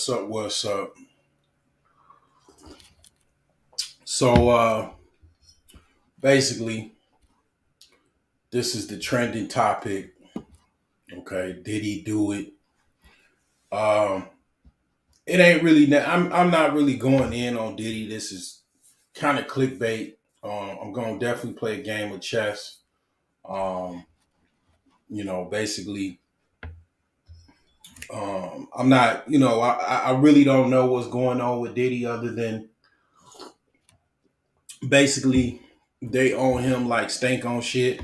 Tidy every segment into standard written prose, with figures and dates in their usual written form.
What's up? What's up? So basically, this is the trending topic. Okay, did he do it? Um, it ain't really. I'm not really going in on Diddy. This is kind of clickbait. I'm gonna definitely play a game of chess. Um, basically, I'm not. I really don't know what's going on with Diddy other than basically they own him like stank on shit.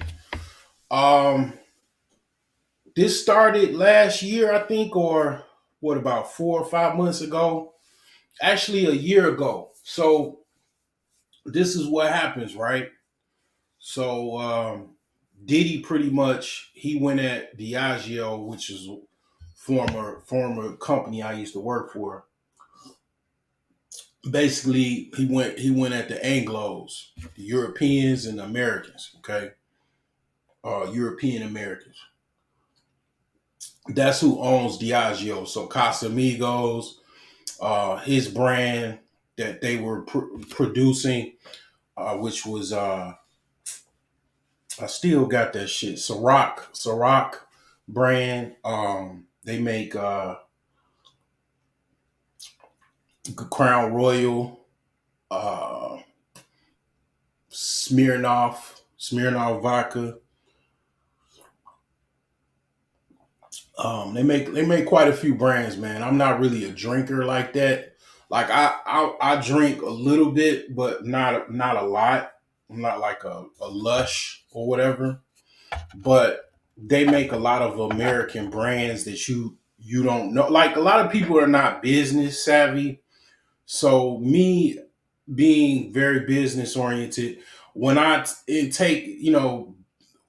Um, This started last year, I think, or what about 4 or 5 months ago? Actually, a year ago. So this is what happens, right? So Diddy pretty much he went at Diageo, which is former company I used to work for. Basically, he went at the Anglos, the Europeans and the Americans. Okay, European Americans. That's who owns Diageo. So Casamigos, his brand that they were producing, which was I still got that shit. Ciroc brand. They make Crown Royal, uh, Smirnoff vodka. They make quite a few brands, man. I'm not really a drinker like that. Like I drink a little bit, but not a lot. I'm not like a lush or whatever. But they make a lot of American brands that you don't know. Like a lot of people are not business savvy. So me being very business oriented, when take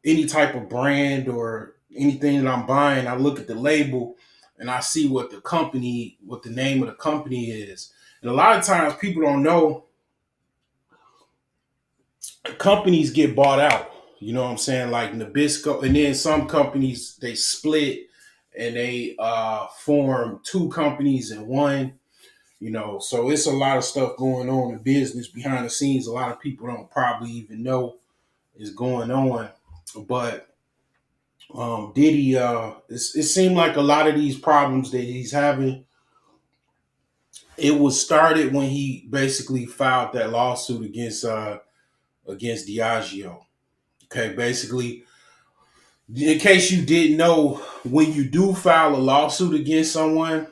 any type of brand or anything that I'm buying, I look at the label and I see what the name of the company is. And a lot of times people don't know companies get bought out. You know what I'm saying? Like Nabisco, and then some companies they split and they form two companies in one. So it's a lot of stuff going on in business behind the scenes. A lot of people don't probably even know is going on. But Diddy, it seemed like a lot of these problems that he's having, it was started when he basically filed that lawsuit against Diageo. Okay, basically, in case you didn't know, when you do file a lawsuit against someone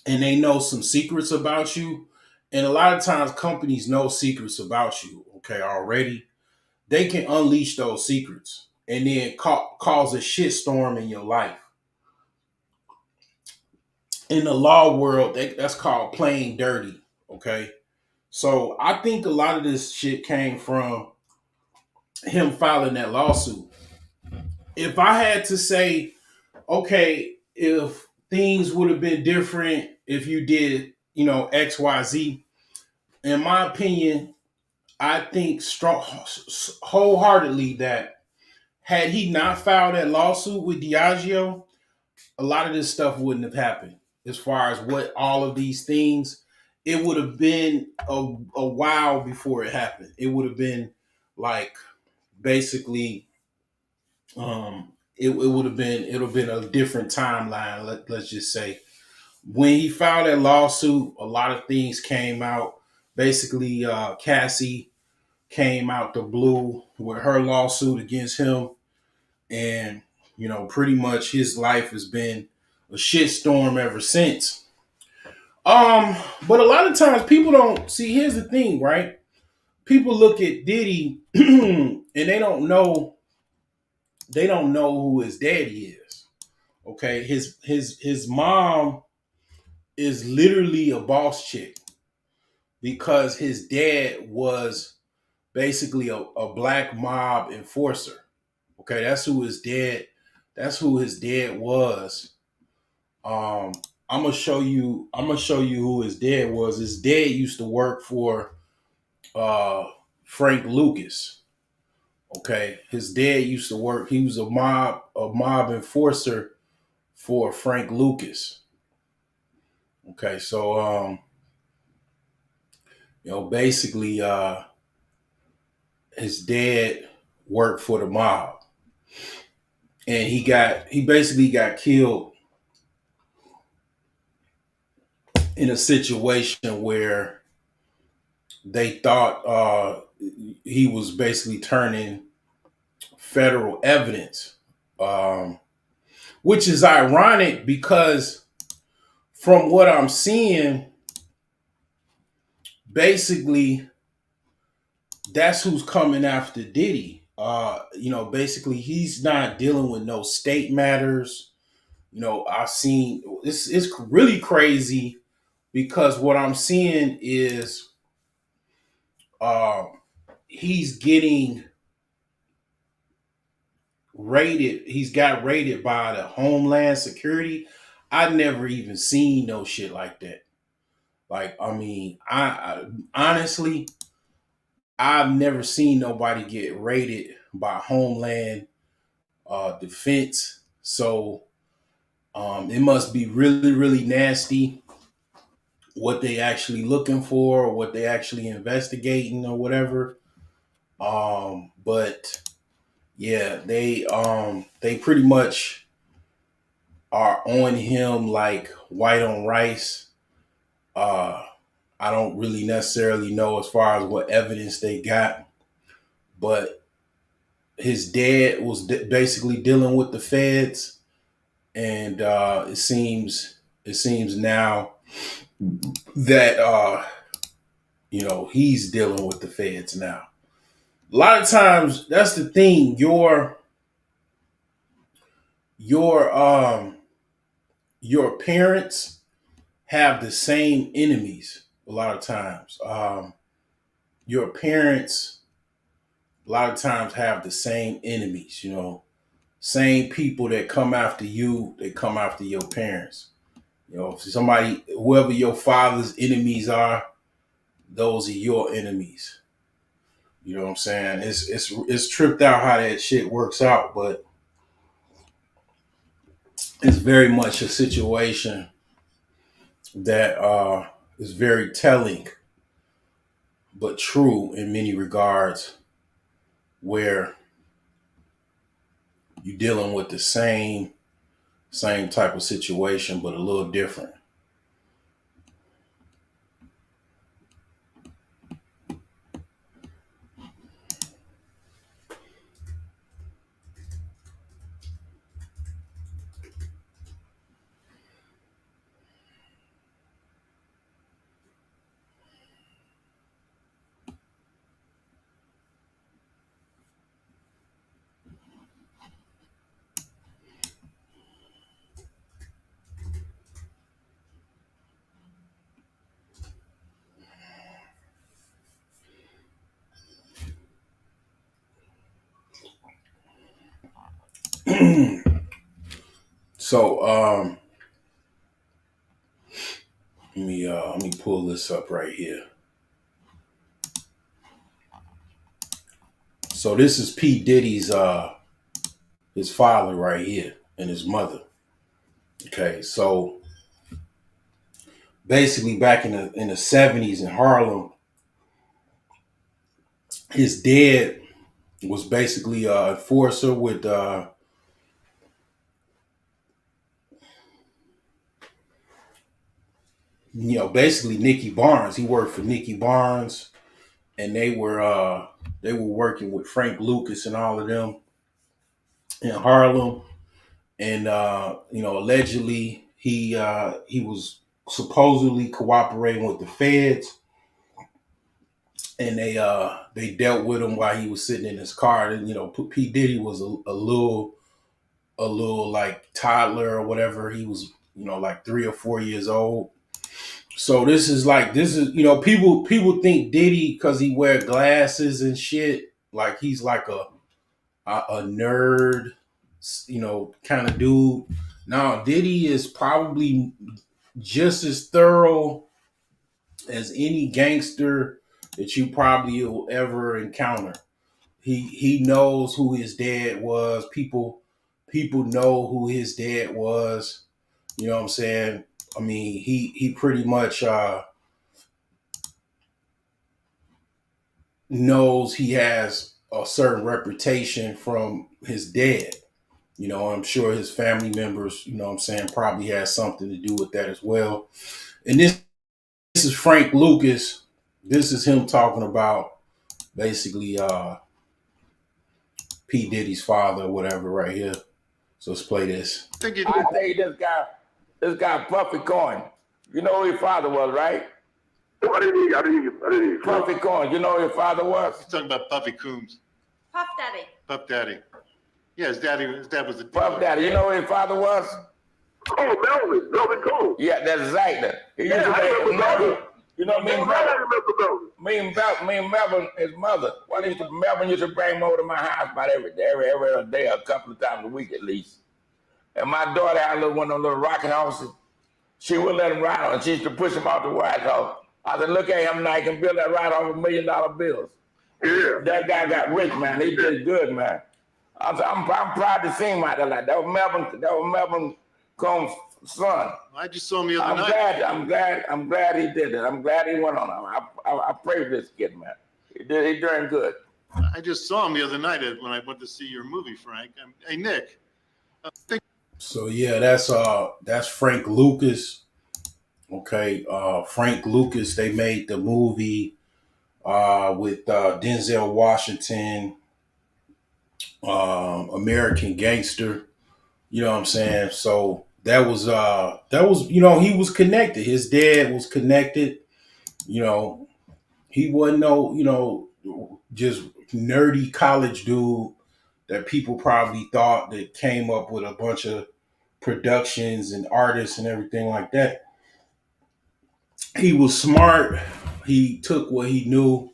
and they know some secrets about you, and a lot of times companies know secrets about you, okay, already, they can unleash those secrets and then cause a shitstorm in your life. In the law world, that's called playing dirty, okay? So I think a lot of this shit came from him filing that lawsuit. If I had to say, okay, if things would have been different if you did, XYZ, in my opinion, I think strong, wholeheartedly that had he not filed that lawsuit with Diageo, a lot of this stuff wouldn't have happened. As far as what all of these things, it would have been a while before it happened. It would have been like basically it would have been a different timeline. Let's just say when he filed that lawsuit, a lot of things came out. Basically, Cassie came out the blue with her lawsuit against him, and pretty much his life has been a shitstorm ever since. Um, but a lot of times people don't see. Here's the thing, right? People look at Diddy and they don't know who his daddy is. Okay, his mom is literally a boss chick because his dad was basically a black mob enforcer. Okay, that's who his dad. That's who his dad was. Um, I'm gonna show you. I'm gonna show you who his dad was. His dad used to work for uh, Frank Lucas. Okay, his dad used to work. He was a mob enforcer for Frank Lucas. Okay, so basically his dad worked for the mob, and he basically got killed in a situation where they thought he was basically turning federal evidence, um, which is ironic because from what I'm seeing, basically that's who's coming after Diddy. Basically he's not dealing with no state matters. I've seen it's really crazy because what I'm seeing is um, he's getting raided. He's got raided by the Homeland Security. I never even seen no shit like that. Like, I mean, I honestly, I've never seen nobody get raided by Homeland Defense. So it must be really, really nasty what they actually looking for, or what they actually investigating, or whatever. But yeah, they pretty much are on him like white on rice. Uh, I don't really necessarily know as far as what evidence they got, but his dad was basically dealing with the feds, and it seems now that he's dealing with the feds now. A lot of times, that's the thing. Your parents have the same enemies. A lot of times, your parents a lot of times have the same enemies. Same people that come after you, they come after your parents. If somebody, whoever your father's enemies are, those are your enemies. You know what I'm saying? It's tripped out how that shit works out, but it's very much a situation that is very telling, but true in many regards, where you're dealing with the same type of situation, but a little different. So let me pull this up right here. So this is P Diddy's his father right here, and his mother. Okay, so basically back in the 70s in Harlem, his dad was basically a enforcer with basically Nicky Barnes. He worked for Nicky Barnes, and they were working with Frank Lucas and all of them in Harlem. And allegedly he was supposedly cooperating with the feds, and they dealt with him while he was sitting in his car. And P Diddy was a little like toddler or whatever. He was like 3 or 4 years old. So this is people think Diddy, because he wear glasses and shit, like he's like a nerd, kind of dude. Now Diddy is probably just as thorough as any gangster that you probably will ever encounter. He knows who his dad was. People know who his dad was. You know what I'm saying? I mean, he pretty much knows he has a certain reputation from his dad. I'm sure his family members, what I'm saying, probably has something to do with that as well. And this is Frank Lucas. This is him talking about basically P. Diddy's father or whatever right here. So let's play this. I tell you, this guy Puffy Coin. You know who his father was, right? I didn't hear. Puffy Coin. You know who his father was? He's talking about Puffy Coombs. Puff Daddy. Puff Daddy. Yeah, his dad was a Puff Daddy. You know who his father was? Oh, Melvin Cole. Yeah, that's exactly. He used to I remember Melvin. You know, me and I remember Melvin. Me and Melvin, his mother. Melvin used to bring him over to my house about every day, a couple of times a week at least. And my daughter had one of those little rocking horses. She wouldn't let him ride on it. She used to push him out the White House. I said, look at him now. He can build that ride off $1 million bills. Yeah. That guy got rich, man. He did good, man. I'm proud to see him out there like that. That was Melvin Combs' son. I just saw him the other night. I'm glad he did it. I'm glad he went on. I pray for this kid, man. He doing good. I just saw him the other night when I went to see your movie, Frank. Hey, Nick. So yeah, that's Frank Lucas. Okay, Frank Lucas. They made the movie with Denzel Washington, American Gangster. You know what I'm saying? So that was he was connected. His dad was connected. He wasn't no just nerdy college dude that people probably thought that came up with a bunch of productions and artists and everything like that. He was smart. He took what he knew,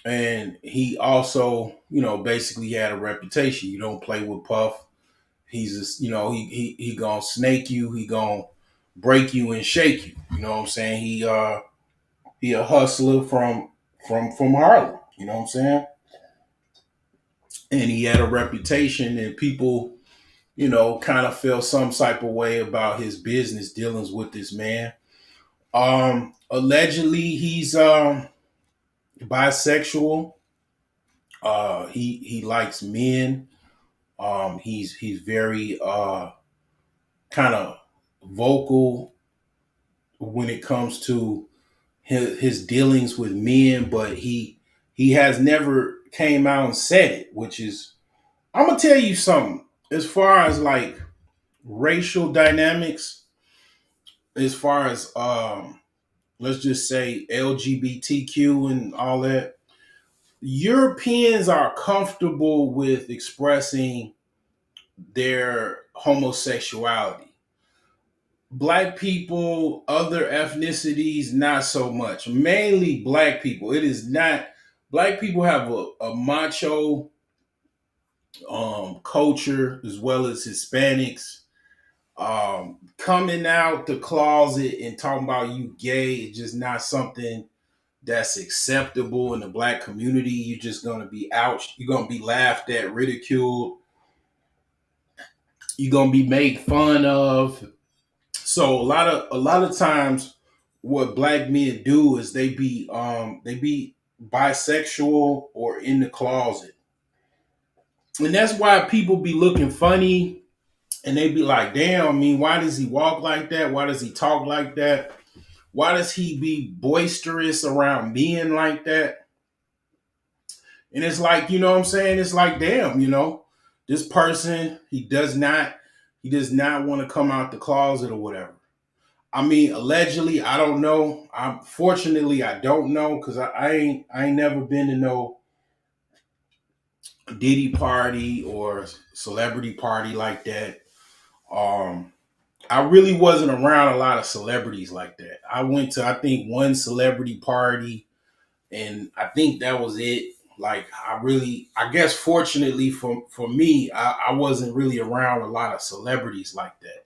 and he also, basically had a reputation. You don't play with Puff. He's just, he gonna snake you. He gonna break you and shake you. You know what I'm saying? He a hustler from Harlem. You know what I'm saying? And he had a reputation, and people, kind of felt some type of way about his business dealings with this man. Allegedly, he's bisexual. He likes men. He's very kind of vocal when it comes to his dealings with men, but he has never came out and said it, which is, I'm gonna tell you something. As far as like racial dynamics, as far as let's just say LGBTQ and all that, Europeans are comfortable with expressing their homosexuality. Black people, other ethnicities, not so much. Mainly black people. It is not. Black people have a macho culture, as well as Hispanics. Coming out the closet and talking about you gay is just not something that's acceptable in the black community. You're just gonna be out. You're gonna be laughed at, ridiculed. You're gonna be made fun of. So a lot of times, what black men do is they be bisexual or in the closet, and that's why people be looking funny, and they be like, "Damn, I mean, why does he walk like that? Why does he talk like that? Why does he be boisterous around men like that?" And it's like, what I'm saying? It's like, damn, this person, he does not want to come out the closet or whatever. I mean, allegedly, I don't know. Fortunately, I don't know, because I ain't never been to no Diddy party or celebrity party like that. I really wasn't around a lot of celebrities like that. I went to, I think, one celebrity party, and I think that was it. Like, I guess fortunately for me, I wasn't really around a lot of celebrities like that.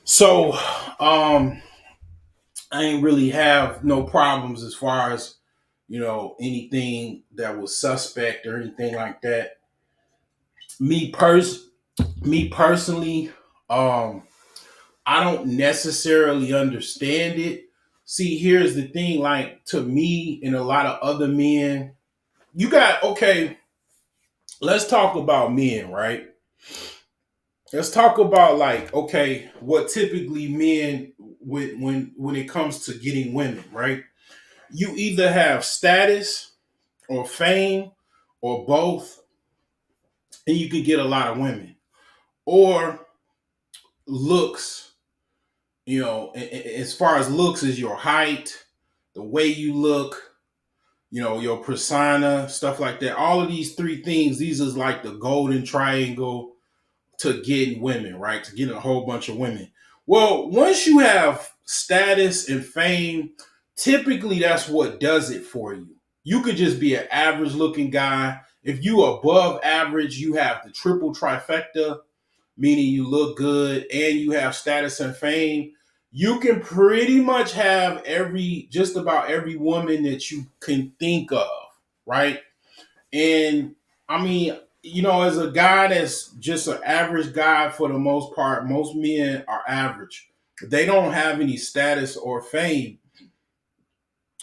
So, I ain't really have no problems as far as, anything that was suspect or anything like that. Me pers me personally, um, I don't necessarily understand it. See, here's the thing, like to me and a lot of other men, you got okay, let's talk about men, right? Let's talk about like, okay, what typically men when it comes to getting women, right? You either have status or fame or both, and you can get a lot of women. Or looks, as far as looks is your height, the way you look, your persona, stuff like that. All of these three things, these is like the golden triangle to getting women, right? To getting a whole bunch of women. Well, once you have status and fame, typically that's what does it for you. You could just be an average looking guy. If you above average, you have the triple trifecta, meaning you look good and you have status and fame. You can pretty much have just about every woman that you can think of, right? And I mean, as a guy that's just an average guy for the most part, most men are average. They don't have any status or fame.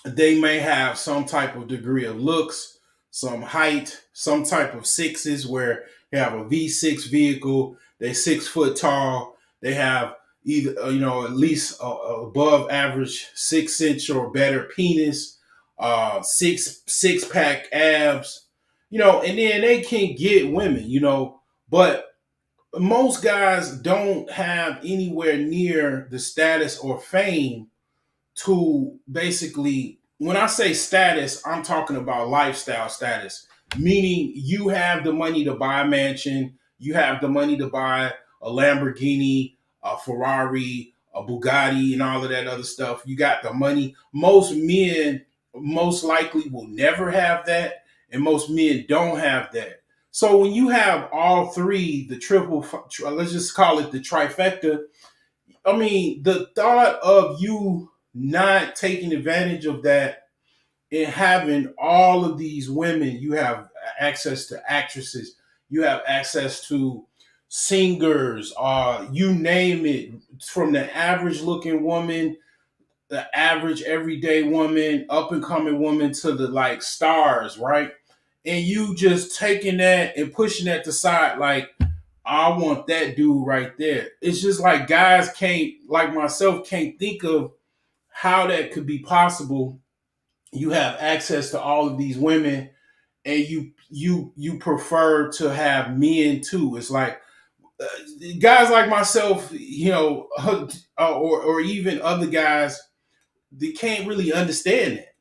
They may have some type of degree of looks, some height, some type of sixes where they have a V6 vehicle, they 6 foot tall, they have either, at least above average 6 inch or better penis, six pack abs, and then they can get women, but most guys don't have anywhere near the status or fame to basically, when I say status, I'm talking about lifestyle status, meaning you have the money to buy a mansion, you have the money to buy a Lamborghini, a Ferrari, a Bugatti, and all of that other stuff. You got the money. Most men most likely will never have that, and most men don't have that. So when you have all three, the triple, let's just call it the trifecta, I mean, the thought of you not taking advantage of that and having all of these women, you have access to actresses, you have access to singers, you name it, from the average looking woman, the average everyday woman, up and coming woman to the like stars, right? And you just taking that and pushing that to side, like, I want that dude right there. It's just like guys can't, like myself, can't think of how that could be possible. You have access to all of these women, and you prefer to have men too. It's like uh, guys like myself, or even other guys, they can't really understand that,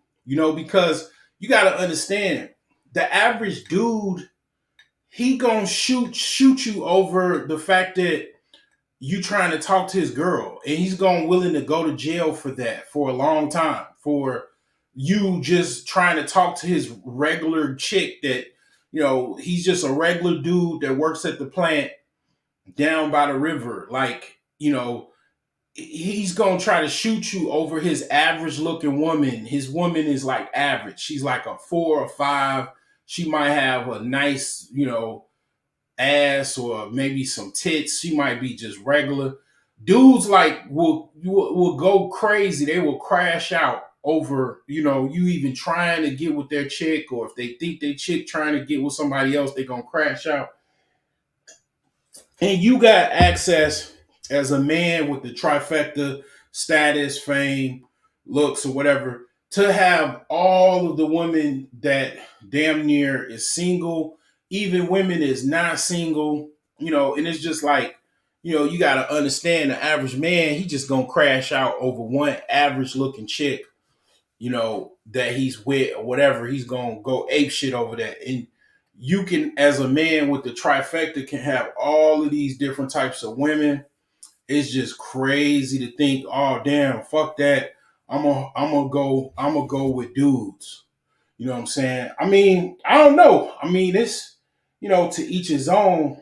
because you got to understand the average dude, he gonna shoot you over the fact that you trying to talk to his girl, and he's going willing to go to jail for that for a long time, for you just trying to talk to his regular chick that, he's just a regular dude that works at the plant down by the river, like, he's gonna try to shoot you over his average looking woman. His woman is like average, she's like a 4 or 5, she might have a nice, ass or maybe some tits. She might be just regular. Dudes like will go crazy. They will crash out over, you even trying to get with their chick, or if they think their chick trying to get with somebody else, they gonna crash out. And you got access as a man with the trifecta, status, fame, looks, or whatever, to have all of the women that damn near is single, even women is not single, and it's just like, you got to understand the average man, he just gonna crash out over one average looking chick, that he's with or whatever. He's gonna go ape shit over that. And you can, as a man with the trifecta, can have all of these different types of women. It's just crazy to think, oh damn, fuck that. I'm gonna go with dudes. You know what I'm saying? I mean, I don't know. I mean, it's, to each his own.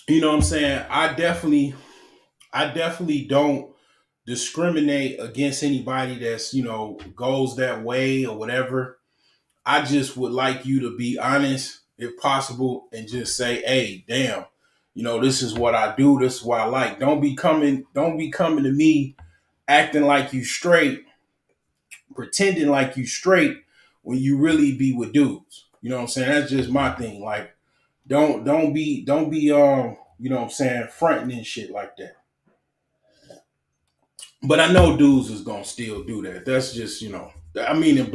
You know what I'm saying? I definitely don't discriminate against anybody that's, goes that way or whatever. I just would like you to be honest, if possible, and just say, hey, damn, This is what I do. This is what I like. Don't be coming to me acting like you straight, pretending like you straight when you really be with dudes. You know what I'm saying? That's just my thing. Like, don't be fronting and shit like that. But I know dudes is gonna still do that. That's just, I mean, in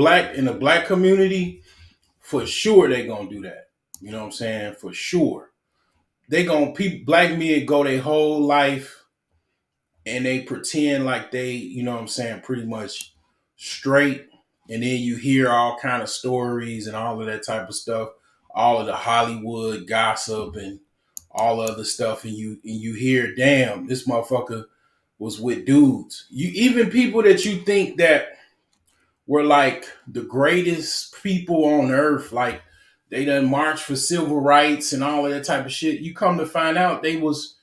the black community, for sure they gonna do that. You know what I'm saying? For sure. They gonna people black men go their whole life and they pretend like they, pretty much straight. And then you hear all kind of stories and all of that type of stuff, all of the Hollywood gossip and all other stuff, and you hear, damn, this motherfucker was with dudes. You even people that you think that were like the greatest people on earth, like they done marched for civil rights and all of that type of shit. You come to find out they was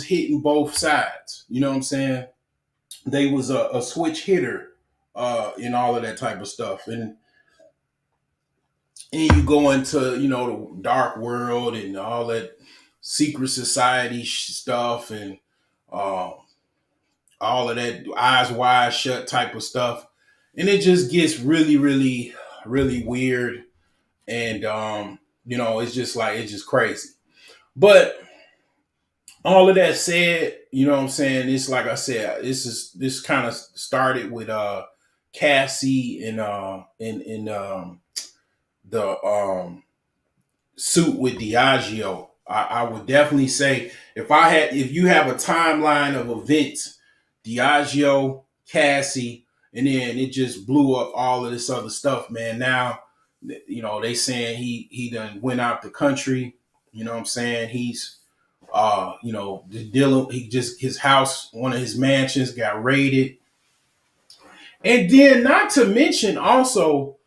hitting both sides. You know what I'm saying? They was a switch hitter, and all of that type of stuff. And you go into the dark world and all that secret society stuff and uh, all of that eyes wide shut type of stuff, and it just gets really, really, really weird. And it's just crazy. But all of that said, you know what I'm saying? It's like I said, this kind of started with Cassie and in the suit with Diageo. I would definitely say if you have a timeline of events, Diageo, Cassie, and then it just blew up all of this other stuff, man. Now, they saying he done went out the country. You know what I'm saying? He's the dealer, his house, one of his mansions got raided. And then not to mention also,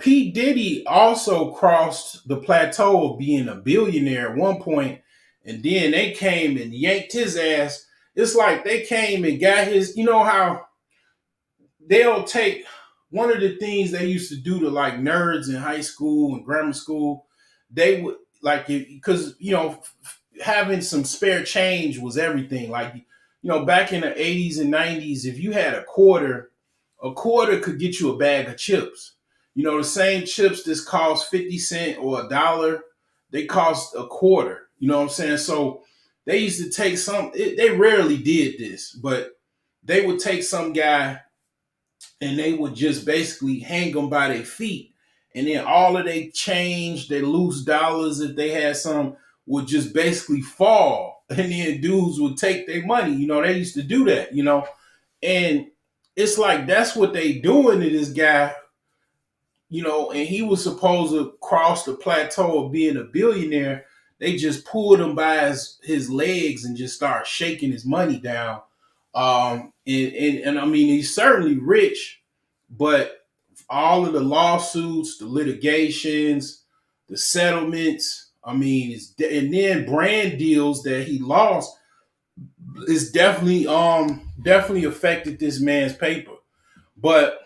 P. Diddy also crossed the plateau of being a billionaire at one point, and then they came and yanked his ass. It's like they came and got his, how they'll take one of the things they used to do to like nerds in high school and grammar school, they would like it because having some spare change was everything. Like, back in the 80s and 90s, if you had a quarter could get you a bag of chips. The same chips that cost 50 cents or $1, they cost a quarter. You know what I'm saying? So they used to take they rarely did this, but they would take some guy and they would just basically hang them by their feet. And then all of their change, their loose dollars, if they had some, would just basically fall. And then dudes would take their money. They used to do that, And it's like that's what they doing to this guy, and he was supposed to cross the plateau of being a billionaire. They just pulled him by his legs and just start shaking his money down. And I mean, he's certainly rich, but all of the lawsuits, the litigations, the settlements, I mean, and then brand deals that he lost is definitely affected this man's paper. But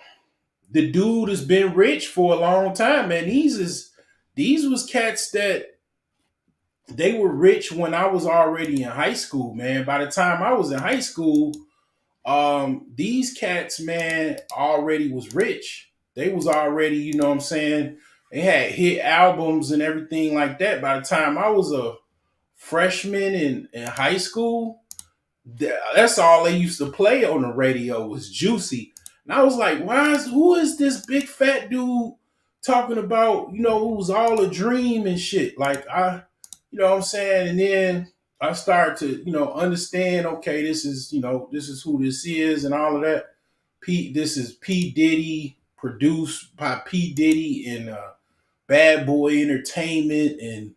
the dude has been rich for a long time, man. These was cats that they were rich when I was already in high school, man. By the time I was in high school, these cats, man, already was rich. They was already, you know what I'm saying? They had hit albums and everything like that. By the time I was a freshman in high school, that's all they used to play on the radio was Juicy. And I was like, who is this big fat dude talking about, it was all a dream and shit. Like you know what I'm saying? And then I started to, understand, okay, this is who this is and all of that. This is P. Diddy, produced by P. Diddy and Bad Boy Entertainment, and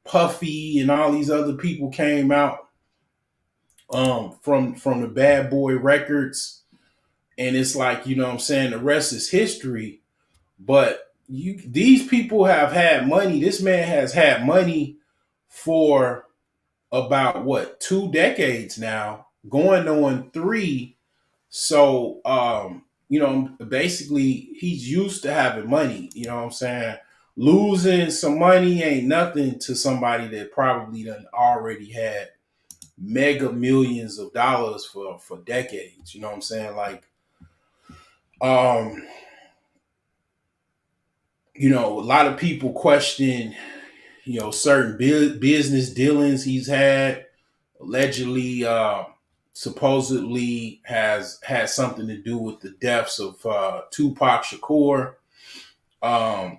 Puffy and all these other people came out from the Bad Boy Records. And it's like, what I'm saying, the rest is history. But these people have had money. This man has had money for about what, 2 decades now, going on 3. So basically he's used to having money, you know what I'm saying? losing some money ain't nothing to somebody that probably done already had mega millions of dollars for decades. You know what I'm saying? Like, um, a lot of people question, certain business dealings he's had. Allegedly, supposedly has had something to do with the deaths of Tupac Shakur.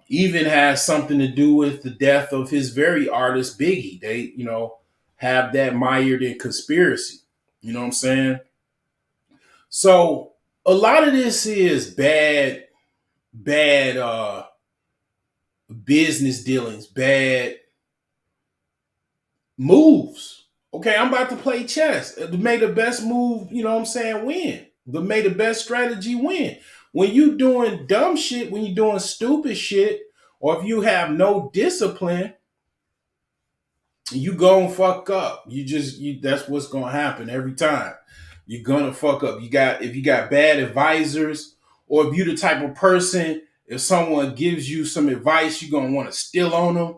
Even has something to do with the death of his very artist Biggie. They, have that mired in conspiracy. You know what I'm saying? So a lot of this is bad business dealings, bad moves. Okay, I'm about to play chess. May the best move, you know what I'm saying, win. May the best strategy win. When you doing dumb shit, when you doing stupid shit, or if you have no discipline, you gonna fuck up. That's what's gonna happen every time. You're gonna fuck up. If you got bad advisors, or if you the type of person, if someone gives you some advice, you're gonna want to steal on them.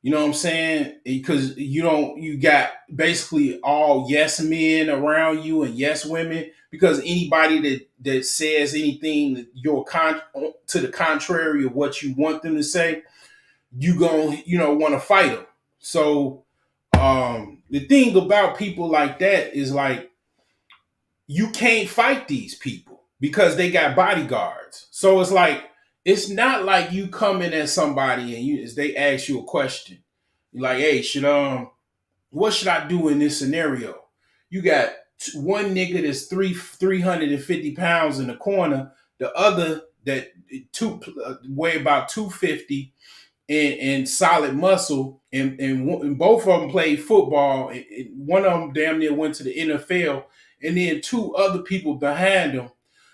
You know what I'm saying? Because you got basically all yes men around you and yes women. Because anybody that says anything that to the contrary of what you want them to say, you gonna want to fight them. So the thing about people like that is, like, you can't fight these people because they got bodyguards. So it's like, it's not like you come in at somebody and they ask you a question. You're like, hey, what should I do in this scenario? You got one nigga that's 350 pounds in the corner, the other that weigh about 250 and solid muscle, and both of them played football. And one of them damn near went to the NFL, and then two other people behind them.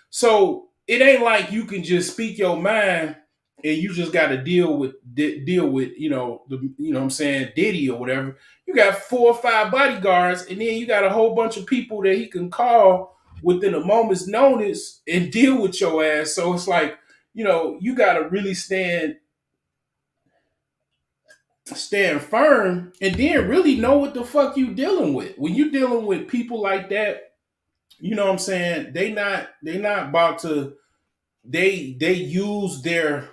So it ain't like you can just speak your mind and you just got to deal with what I'm saying, Diddy or whatever. You got 4 or 5 bodyguards, and then you got a whole bunch of people that he can call within a moment's notice and deal with your ass. So it's like, you got to really stand firm, and then really know what the fuck you dealing with. When you dealing with people like that, you know what I'm saying, they not about to, they use their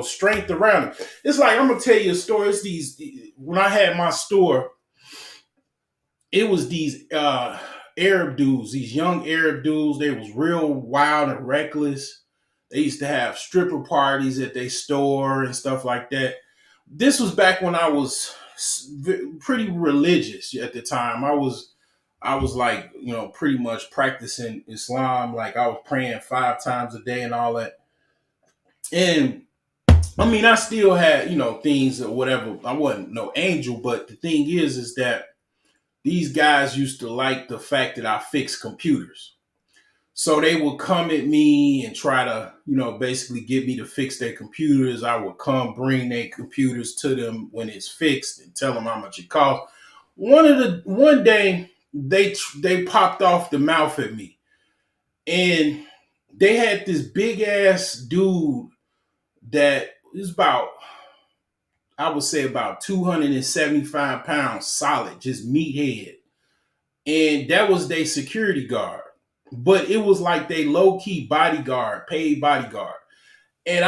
strength around it. It's like, I'm gonna tell you a story. It's when I had my store, it was these Arab dudes, these young Arab dudes. They was real wild and reckless. They used to have stripper parties at their store and stuff like that. This was back when I was pretty religious at the time. I was like, pretty much practicing Islam. Like, I was praying 5 times a day and all that. And I mean, I still had, things or whatever. I wasn't no angel, but the thing is that these guys used to like the fact that I fixed computers. So they would come at me and try to, basically get me to fix their computers. I would come bring their computers to them when it's fixed and tell them how much it costs. One day they popped off the mouth at me, and they had this big ass dude that is about, I would say, about 275 pounds solid, just meathead. And that was their security guard. But it was like they low key bodyguard, paid bodyguard. And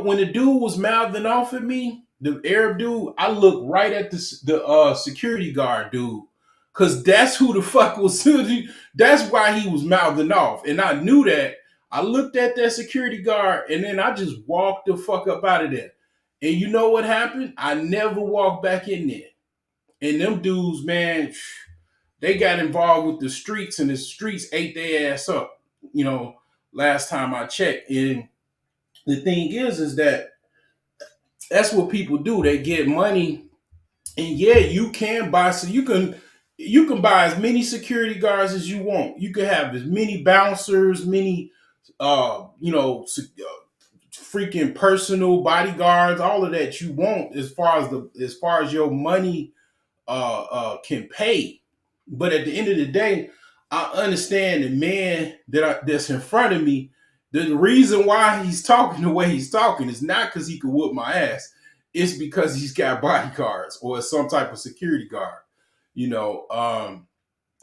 when the dude was mouthing off at me, the Arab dude, I looked right at the security guard dude, because that's who the fuck was. That's why he was mouthing off, and I knew that. I looked at that security guard, and then I just walked the fuck up out of there. And you know what happened? I never walked back in there. And them dudes, man, they got involved with the streets, and the streets ate their ass up. Last time I checked. And the thing is that that's what people do. They get money, and yeah, you can buy. So you can buy as many security guards as you want. You can have as many bouncers, many freaking personal bodyguards, all of that you want, as far as your money can pay. But at the end of the day, I understand the man that's in front of me. The reason why he's talking the way he's talking is not because he could whoop my ass. It's because he's got bodyguards or some type of security guard. You know,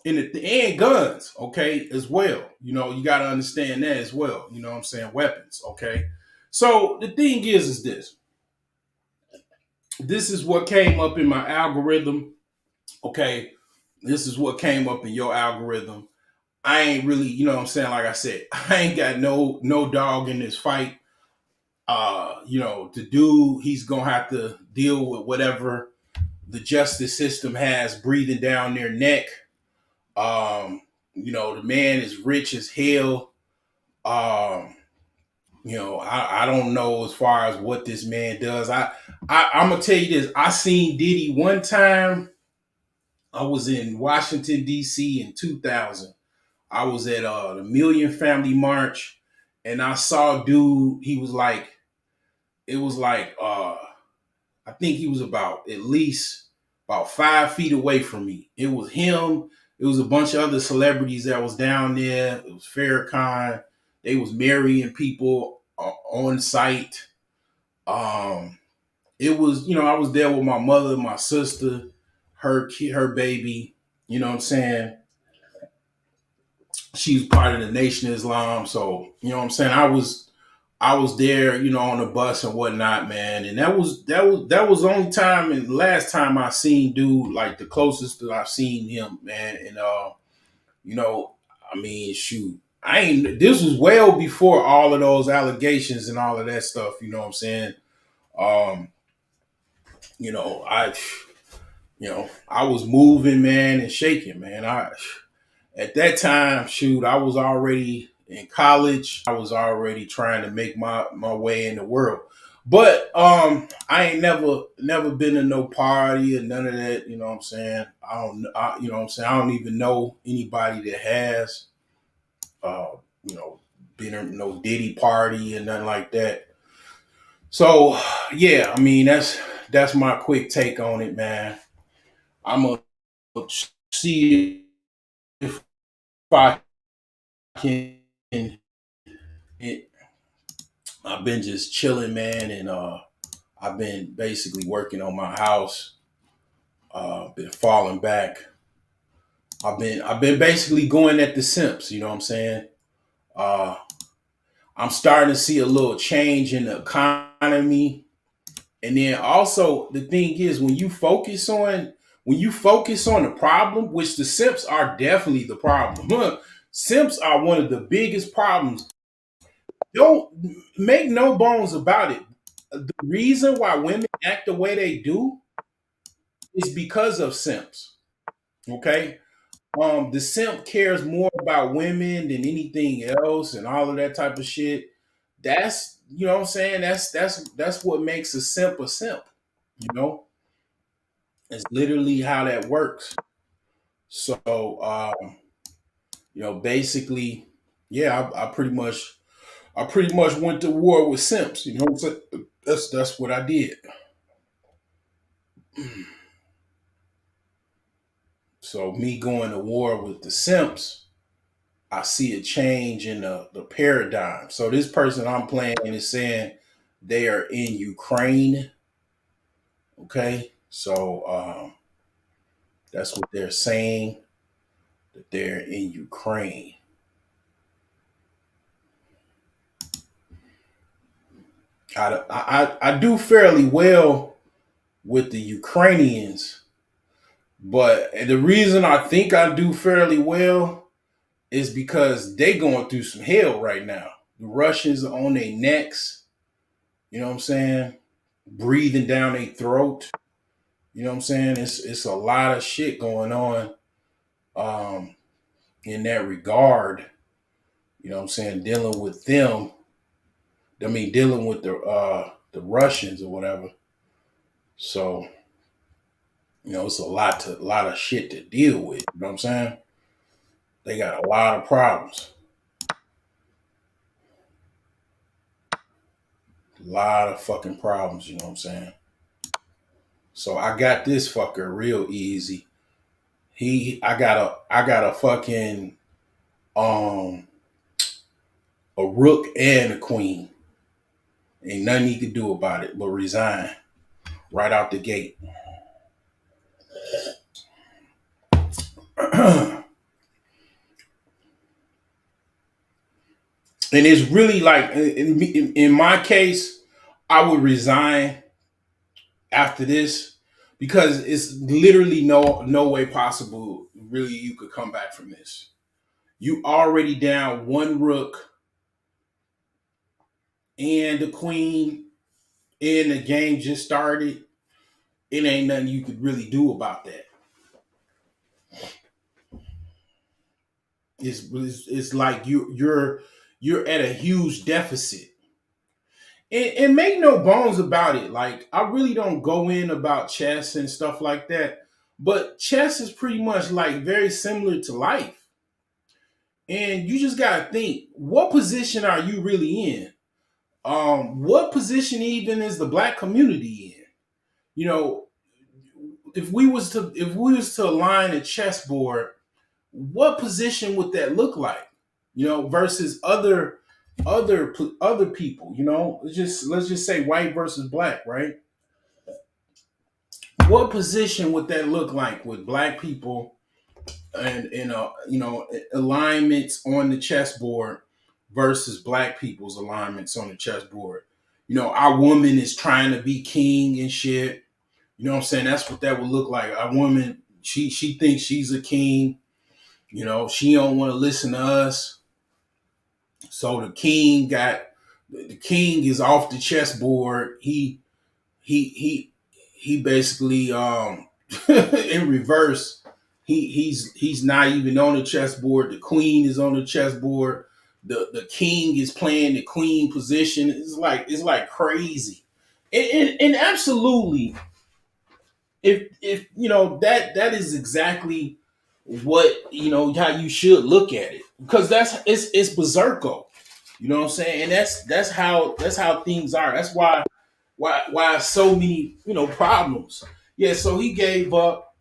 and guns, okay, as well. You know, you got to understand that as well. You know what I'm saying? Weapons, okay. So the thing is this. This is what came up in my algorithm, okay. This is what came up in your algorithm. I ain't really, you know what I'm saying? Like I said, I ain't got no dog in this fight. You know, the dude, he's gonna have to deal with whatever the justice system has breathing down their neck. Um, you know, the man is rich as hell. Um, you know, I don't know as far as what this man does. I'm gonna tell you this. I seen Diddy one time. I was in Washington D.C. in 2000. I was at the Million Family March, and I saw a dude. He was like, it was like, I think he was about at least about 5 feet away from me. It was him. It was a bunch of other celebrities that was down there. It was Farrakhan. They was marrying people on site. Um, it was, you know, I was there with my mother, my sister, her kid, her baby. You know what I'm saying? She was part of the Nation of Islam, so you know what I'm saying. I was there, you know, on the bus and whatnot, man. And that was the only time and last time I seen dude like the closest that I've seen him, man. And you know, I mean, shoot, I ain't. This was well before all of those allegations and all of that stuff. You know what I'm saying? Um, you know, I was moving, man, and shaking, man. At that time, shoot, I was already in college. I was already trying to make my way in the world. But I ain't never been to no party or none of that, you know what I'm saying? You know what I'm saying? I don't even know anybody that has uh, you know, been to no Diddy party and nothing like that. So, yeah, I mean, that's my quick take on it, man. I'm gonna see if I can it, I've been just chilling, man, and I've been basically working on my house. Been falling back. I've been basically going at the Simps. You know what I'm saying? Uh, I'm starting to see a little change in the economy, and then also the thing is when you focus on the problem, which the Simps are definitely the problem. Simps are one of the biggest problems. Don't make no bones about it. The reason why women act the way they do is because of simps. Okay. The simp cares more about women than anything else and all of that type of shit. That's you know what I'm saying? That's what makes a simp a simp. You know? It's literally how that works. So you know, basically, yeah, I pretty much went to war with simps, you know what I'm saying? That's what I did. So me going to war with the simps, I see a change in the paradigm. So this person I'm playing is saying they are in Ukraine. Okay. So that's what they're saying, that they're in Ukraine. I do fairly well with the Ukrainians, but the reason I think I do fairly well is because they going through some hell right now. The Russians are on their necks. You know what I'm saying? Breathing down their throat. You know what I'm saying? It's a lot of shit going on um, in that regard. You know what I'm saying? Dealing with them. I mean, dealing with the Russians or whatever. So you know, it's a lot of shit to deal with. You know what I'm saying? They got a lot of problems. A lot of fucking problems. You know what I'm saying? So I got this fucker real easy. I got a fucking um a rook and a queen. Ain't nothing he could do about it but resign right out the gate. And it's really like in my case, I would resign after this because it's literally no way possible really you could come back from this. You already down one rook and the queen, and the game just started. It ain't nothing you could really do about that. It's like you're at a huge deficit. And make no bones about it. Like I really don't go in about chess and stuff like that, but chess is pretty much like very similar to life. And you just gotta think, what position are you really in? What position even is the black community in? You know, if we was to align a chessboard, what position would that look like? Versus other people. Let's just say white versus black, right? What position would that look like with black people and alignments on the chessboard versus black people's alignments on the chessboard? Our woman is trying to be king and shit. You know what I'm saying? That's what that would look like. A woman, she thinks she's a king. She don't want to listen to us. So the king is off the chessboard. He basically in reverse. He's not even on the chessboard. The queen is on the chessboard. The king is playing the queen position. It's like crazy. And absolutely, if that is exactly what how you should look at it, because it's berserko. You know what I'm saying? And that's how things are. That's why so many problems. Yeah, so he gave up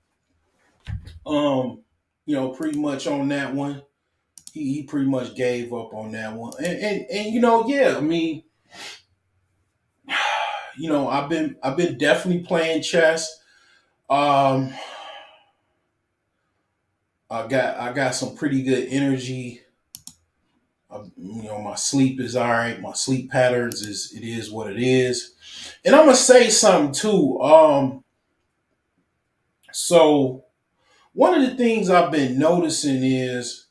pretty much on that one. He pretty much gave up on that one. And yeah, I mean, I've been definitely playing chess. um I got some pretty good energy. My sleep is all right. My sleep patterns is what it is. And I'm gonna say something too. So one of the things I've been noticing is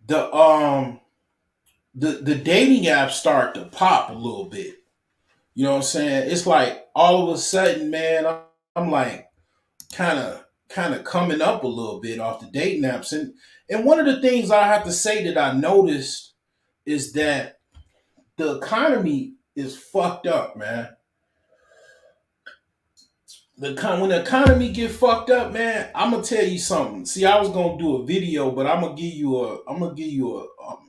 the dating apps start to pop a little bit. You know what I'm saying? It's like all of a sudden, man, I'm like kind of coming up a little bit off the dating apps. And one of the things I have to say that I noticed is that the economy is fucked up, man. When the economy get fucked up, man, I'm gonna tell you something. See, I was gonna do a video, but I'm gonna give you a.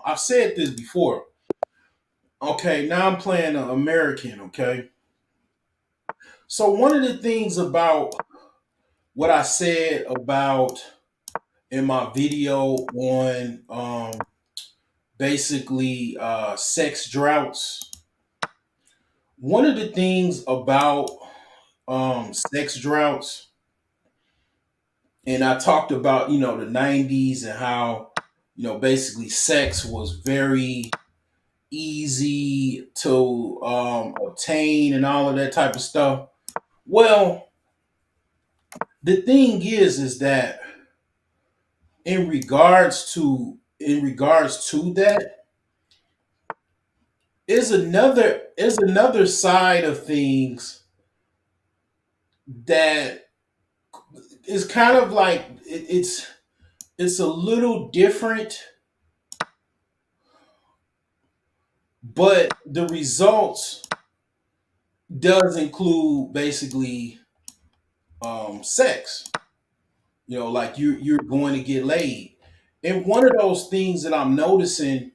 I've said this before. Okay, now I'm playing an American. Okay, so one of the things about what I said about in my video on basically sex droughts. One of the things about sex droughts, and I talked about the '90s and how basically sex was very easy to obtain and all of that type of stuff. Well, the thing is that in regards to that is another side of things that is kind of like it's a little different, but the results does include basically sex. Like you're going to get laid. And one of those things that I'm noticing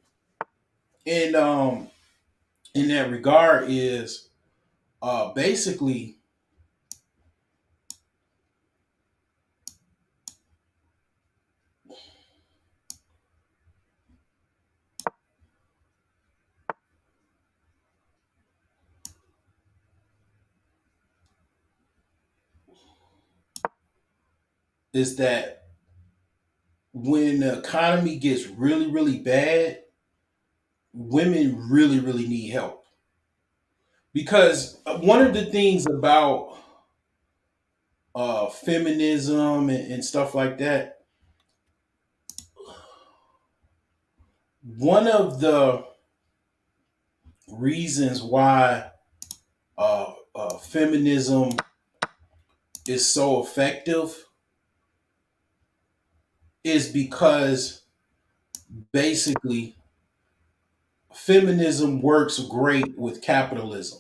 in in that regard is basically is that when the economy gets really, really bad, women really, really need help. Because one of the things about feminism and stuff like that, one of the reasons why feminism is so effective is because basically feminism works great with capitalism.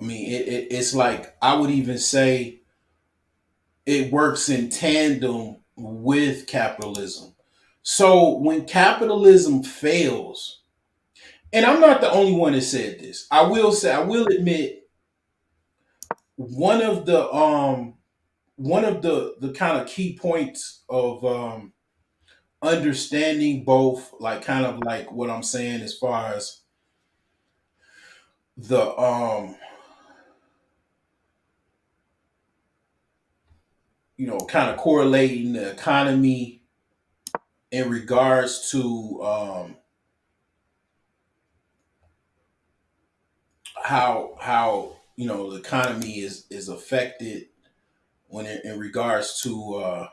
I mean, it's like I would even say it works in tandem with capitalism. So when capitalism fails, and I'm not the only one that said this. I will say, I will admit, one of the kind of key points of understanding both, like kind of like what I'm saying as far as the kind of correlating the economy in regards to how the economy is affected when in regards to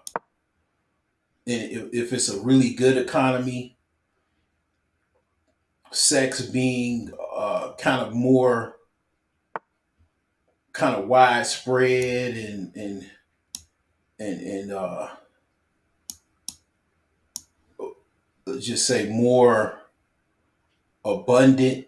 if it's a really good economy, sex being kind of more kind of widespread and let's just say more abundant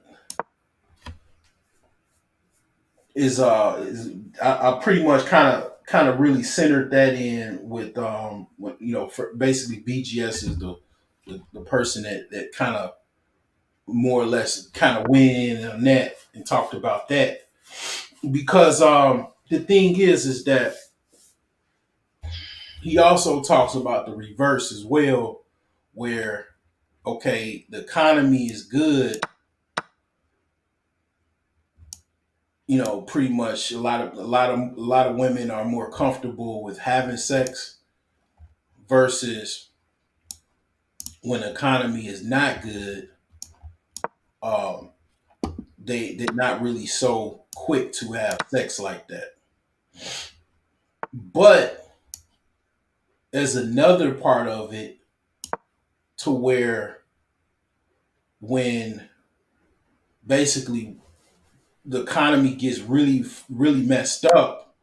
is I pretty much kind of really centered that in with for basically BGS is the person that kind of more or less kind of went in on that and talked about that because the thing is that he also talks about the reverse as well, where okay, the economy is good, pretty much a lot of women are more comfortable with having sex versus when the economy is not good, um, they're not really so quick to have sex like that. But there's another part of it to where when basically the economy gets really really messed up,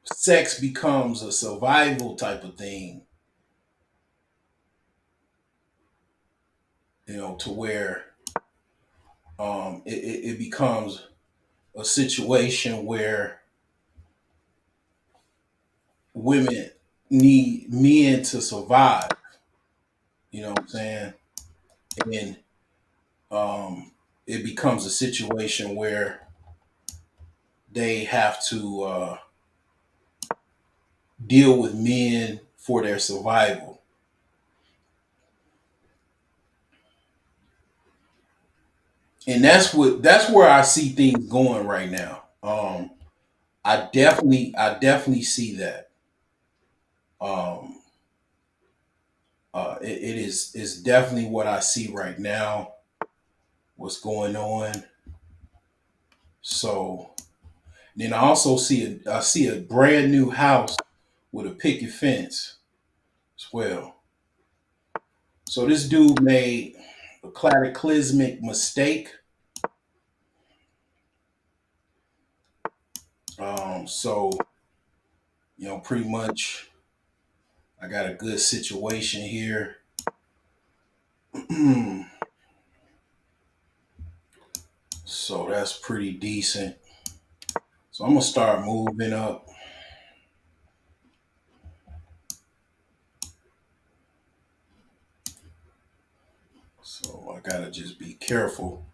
sex becomes a survival type of thing, to where it becomes a situation where women need men to survive. You know what I'm saying? And it becomes a situation where they have to deal with men for their survival. And that's where I see things going right now. I definitely see that. Um, it is definitely what I see right now. What's going on? So then I see a brand new house with a picket fence as well. So this dude made a cataclysmic mistake. So pretty much I got a good situation here. So that's pretty decent. So I'm gonna start moving up. So I gotta just be careful.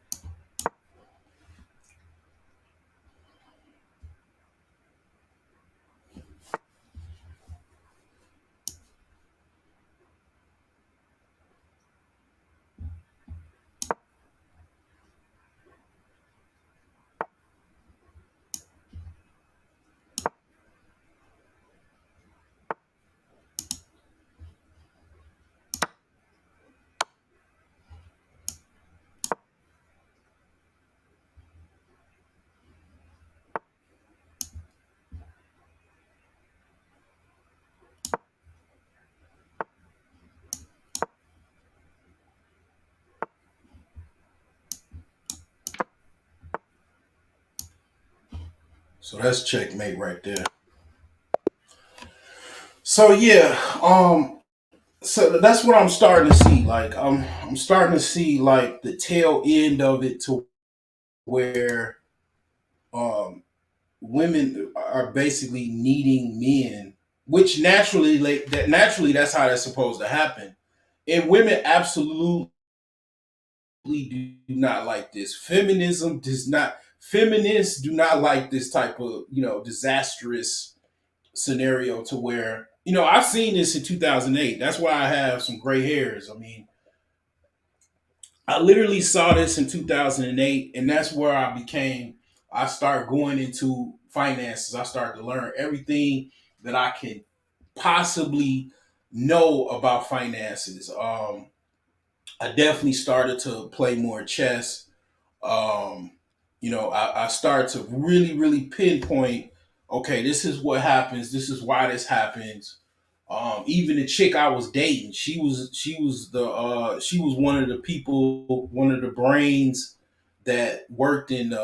So that's checkmate right there. So yeah, so that's what I'm starting to see. Like I'm starting to see like the tail end of it to where um women are basically needing men, which naturally like that naturally that's how that's supposed to happen. And women absolutely do not like this. Feminism does not feminists do not like this type of, disastrous scenario to where, I've seen this in 2008. That's why I have some gray hairs. I mean, I literally saw this in 2008, and that's where I started going into finances. I started to learn everything that I can possibly know about finances. I definitely started to play more chess. I started to really, really pinpoint, okay, this is what happens. This is why this happens. Even the chick I was dating, she was one of the people, one of the brains that worked in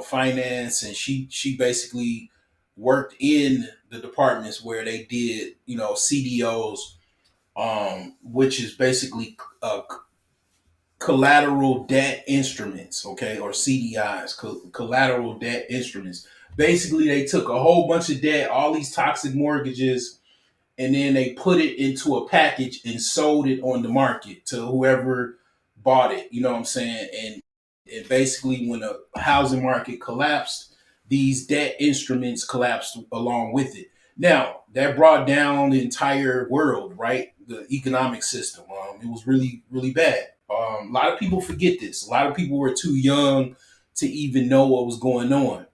finance, and she basically worked in the departments where they did CDOs, which is basically collateral debt instruments, okay, or CDIs, collateral debt instruments. Basically, they took a whole bunch of debt, all these toxic mortgages, and then they put it into a package and sold it on the market to whoever bought it. You know what I'm saying? And basically, when the housing market collapsed, these debt instruments collapsed along with it. Now that brought down the entire world, right? The economic system. It was really, really bad. A lot of people forget this. A lot of people were too young to even know what was going on.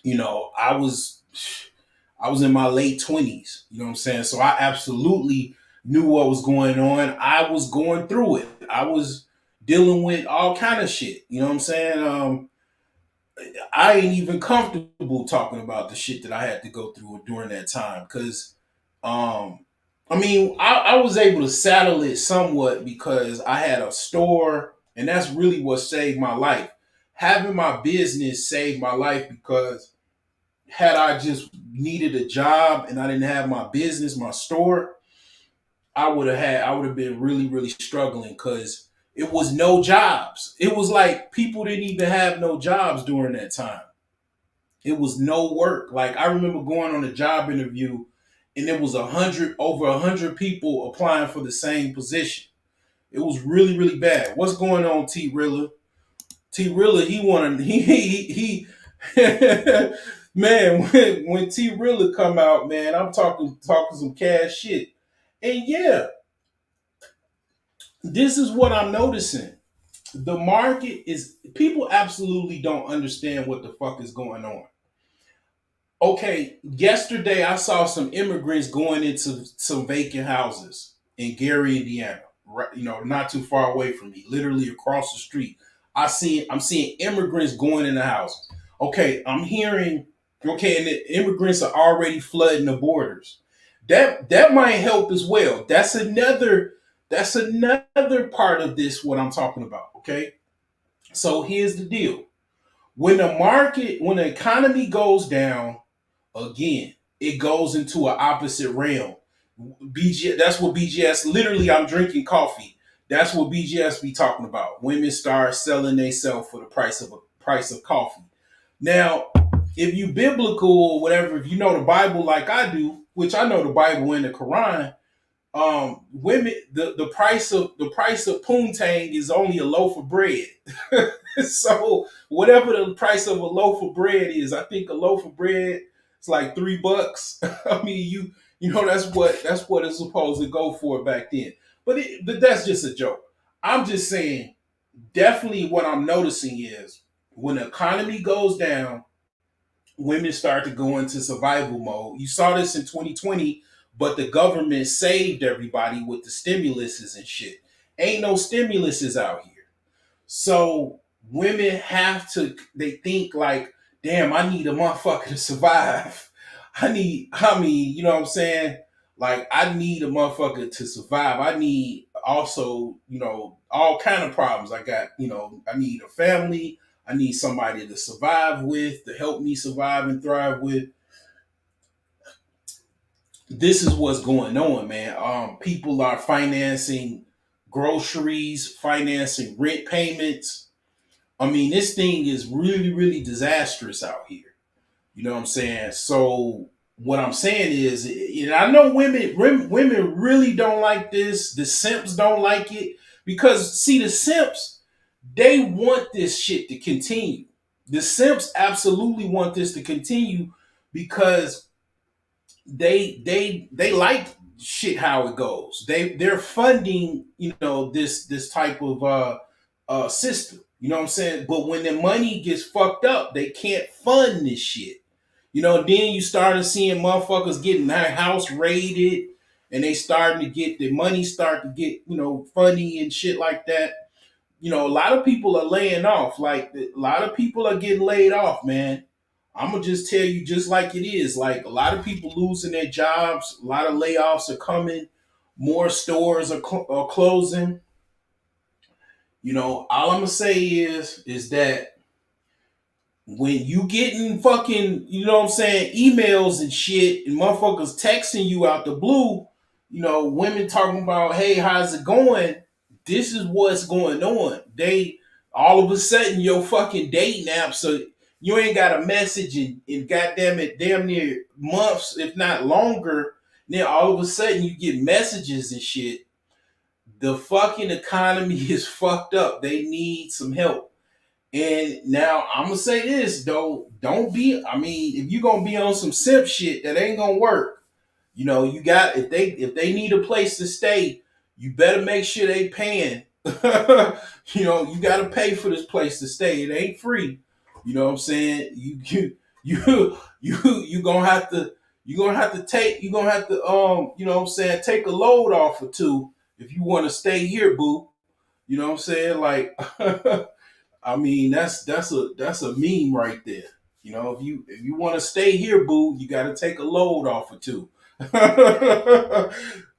You know, I was in my late 20s, you know what I'm saying? So I absolutely knew what was going on. I was going through it. I was dealing with all kind of shit, you know what I'm saying? I ain't even comfortable talking about the shit that I had to go through during that time cuz um I was able to saddle it somewhat because I had a store, and that's really what saved my life. Having my business saved my life because had I just needed a job and I didn't have my business, my store, I would have been really, really struggling because it was no jobs. It was like people didn't even have no jobs during that time. It was no work. Like I remember going on a job interview and there was over 100 people applying for the same position. It was really, really bad. What's going on, T Rilla? T Rilla, he wanted man, when T Rilla come out, man, I'm talking some cash shit. And yeah, this is what I'm noticing. The market is people absolutely don't understand what the fuck is going on. Okay, yesterday I saw some immigrants going into some vacant houses in Gary, Indiana. Right, not too far away from me, literally across the street. I'm seeing immigrants going in the house. Okay, I'm hearing okay, and the immigrants are already flooding the borders. That might help as well. That's another part of this what I'm talking about. Okay, so here's the deal: when the economy goes down again, it goes into an opposite realm. That's what BGS. Literally, I'm drinking coffee. That's what BGS be talking about. Women start selling themselves for the price of coffee. Now, if you biblical or whatever, if you know the Bible like I do, which I know the Bible and the Quran, women the price of poontang is only a loaf of bread. So whatever the price of a loaf of bread is, I think a loaf of bread is like $3. I mean, that's what it's supposed to go for back then. But that's just a joke. I'm just saying, definitely what I'm noticing is when the economy goes down, women start to go into survival mode. You saw this in 2020, but the government saved everybody with the stimuluses and shit. Ain't no stimuluses out here. So women they think like, damn, I need a motherfucker to survive. You know what I'm saying? Like, I need a motherfucker to survive. I need also, all kind of problems. I got, I need a family. I need somebody to survive with, to help me survive and thrive with. This is what's going on, man. People are financing groceries, financing rent payments. I mean, this thing is really, really disastrous out here. You know what I'm saying? So what I'm saying is, I know women really don't like this. The simps don't like it because see, the simps they want this shit to continue. The simps absolutely want this to continue because they like shit how it goes. They're funding this type of system. You know what I'm saying? But when the money gets fucked up, they can't fund this shit. Then you started seeing motherfuckers getting their house raided, and they starting to get the money start to get funny and shit like that. A lot of people are laying off. Like a lot of people are getting laid off, man. I'm gonna just tell you just like it is. Like a lot of people losing their jobs. A lot of layoffs are coming. More stores are closing. All I'm gonna say is that when you getting fucking, emails and shit and motherfuckers texting you out the blue, women talking about, hey, how's it going? This is what's going on. They all of a sudden your fucking dating app, so you ain't got a message in goddamn it, damn near months, if not longer. Then all of a sudden you get messages and shit. The fucking economy is fucked up. They need some help. And now I'm gonna say this though, don't be. I mean, if you're gonna be on some simp shit, that ain't gonna work. You got if they need a place to stay, you better make sure they paying. You got to pay for this place to stay. It ain't free. You know what I'm saying? You gonna have to take take a load off or two if you want to stay here, boo. You know what I'm saying? Like. I mean, that's a meme right there. If you want to stay here, boo, you got to take a load off or two. and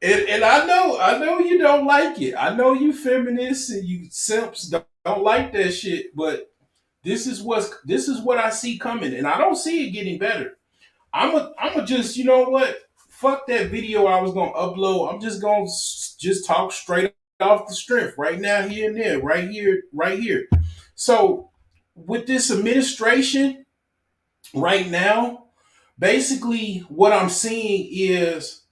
I know you don't like it. I know you feminists and you simps don't like that shit. But this is what I see coming, and I don't see it getting better. I'm a just what. Fuck that video I was gonna upload. I'm just gonna just talk straight off the strength right now, here and there, right here, right here. So with this administration right now, basically what I'm seeing is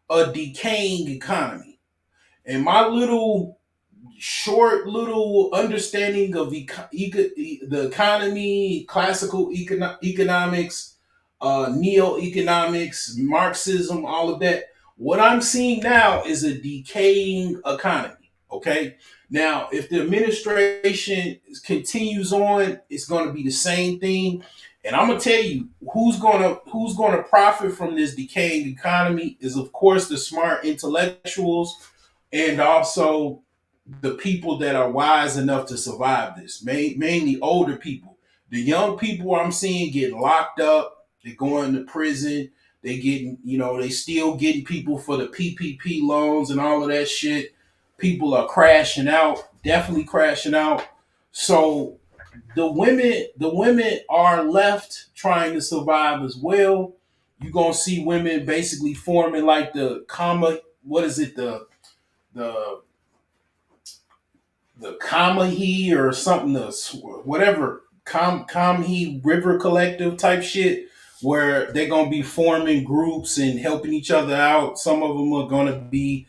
a decaying economy. And my short little understanding of the economy, classical economics, neo-economics, Marxism, all of that. What I'm seeing now is a decaying economy. Okay. Now, if the administration continues on, it's going to be the same thing. And I'm gonna tell you who's gonna profit from this decaying economy is of course the smart intellectuals and also the people that are wise enough to survive this. Mainly older people. The young people I'm seeing getting locked up. They're going to prison. They still getting people for the PPP loans and all of that shit. People are crashing out, definitely crashing out. So the women are left trying to survive as well. You're gonna see women basically forming like the comma, what is it, the the Kamahi or something, whatever, Kamhi River Collective type shit, where they're gonna be forming groups and helping each other out. Some of them are gonna be,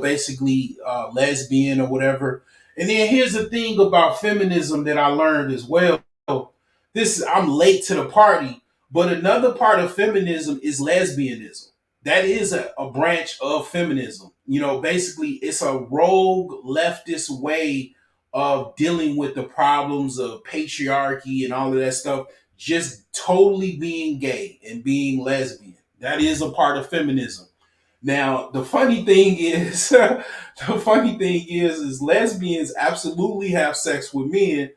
basically lesbian or whatever. And then here's the thing about feminism that I learned as well. I'm late to the party, but another part of feminism is lesbianism. That is a branch of feminism. Basically, it's a rogue leftist way of dealing with the problems of patriarchy and all of that stuff. Just totally being gay and being lesbian. That is a part of feminism. Now, the funny thing is, is lesbians absolutely have sex with men.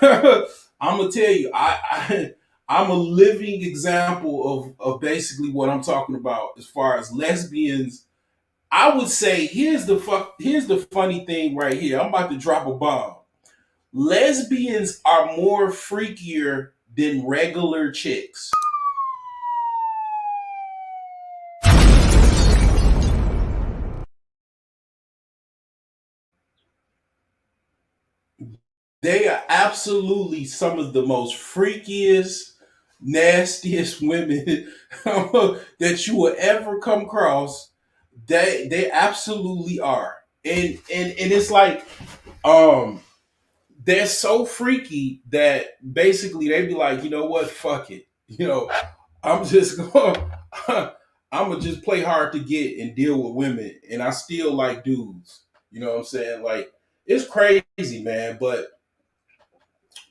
I'm gonna tell you, I'm a living example of basically what I'm talking about as far as lesbians. I would say here's the funny thing right here. I'm about to drop a bomb. Lesbians are more freakier than regular chicks. They are absolutely some of the most freakiest, nastiest women that you will ever come across. They absolutely are. And it's like um they're so freaky that basically they be like, you know what, fuck it. I'm just going I'm gonna just play hard to get and deal with women and I still like dudes. You know what I'm saying? Like it's crazy, man, but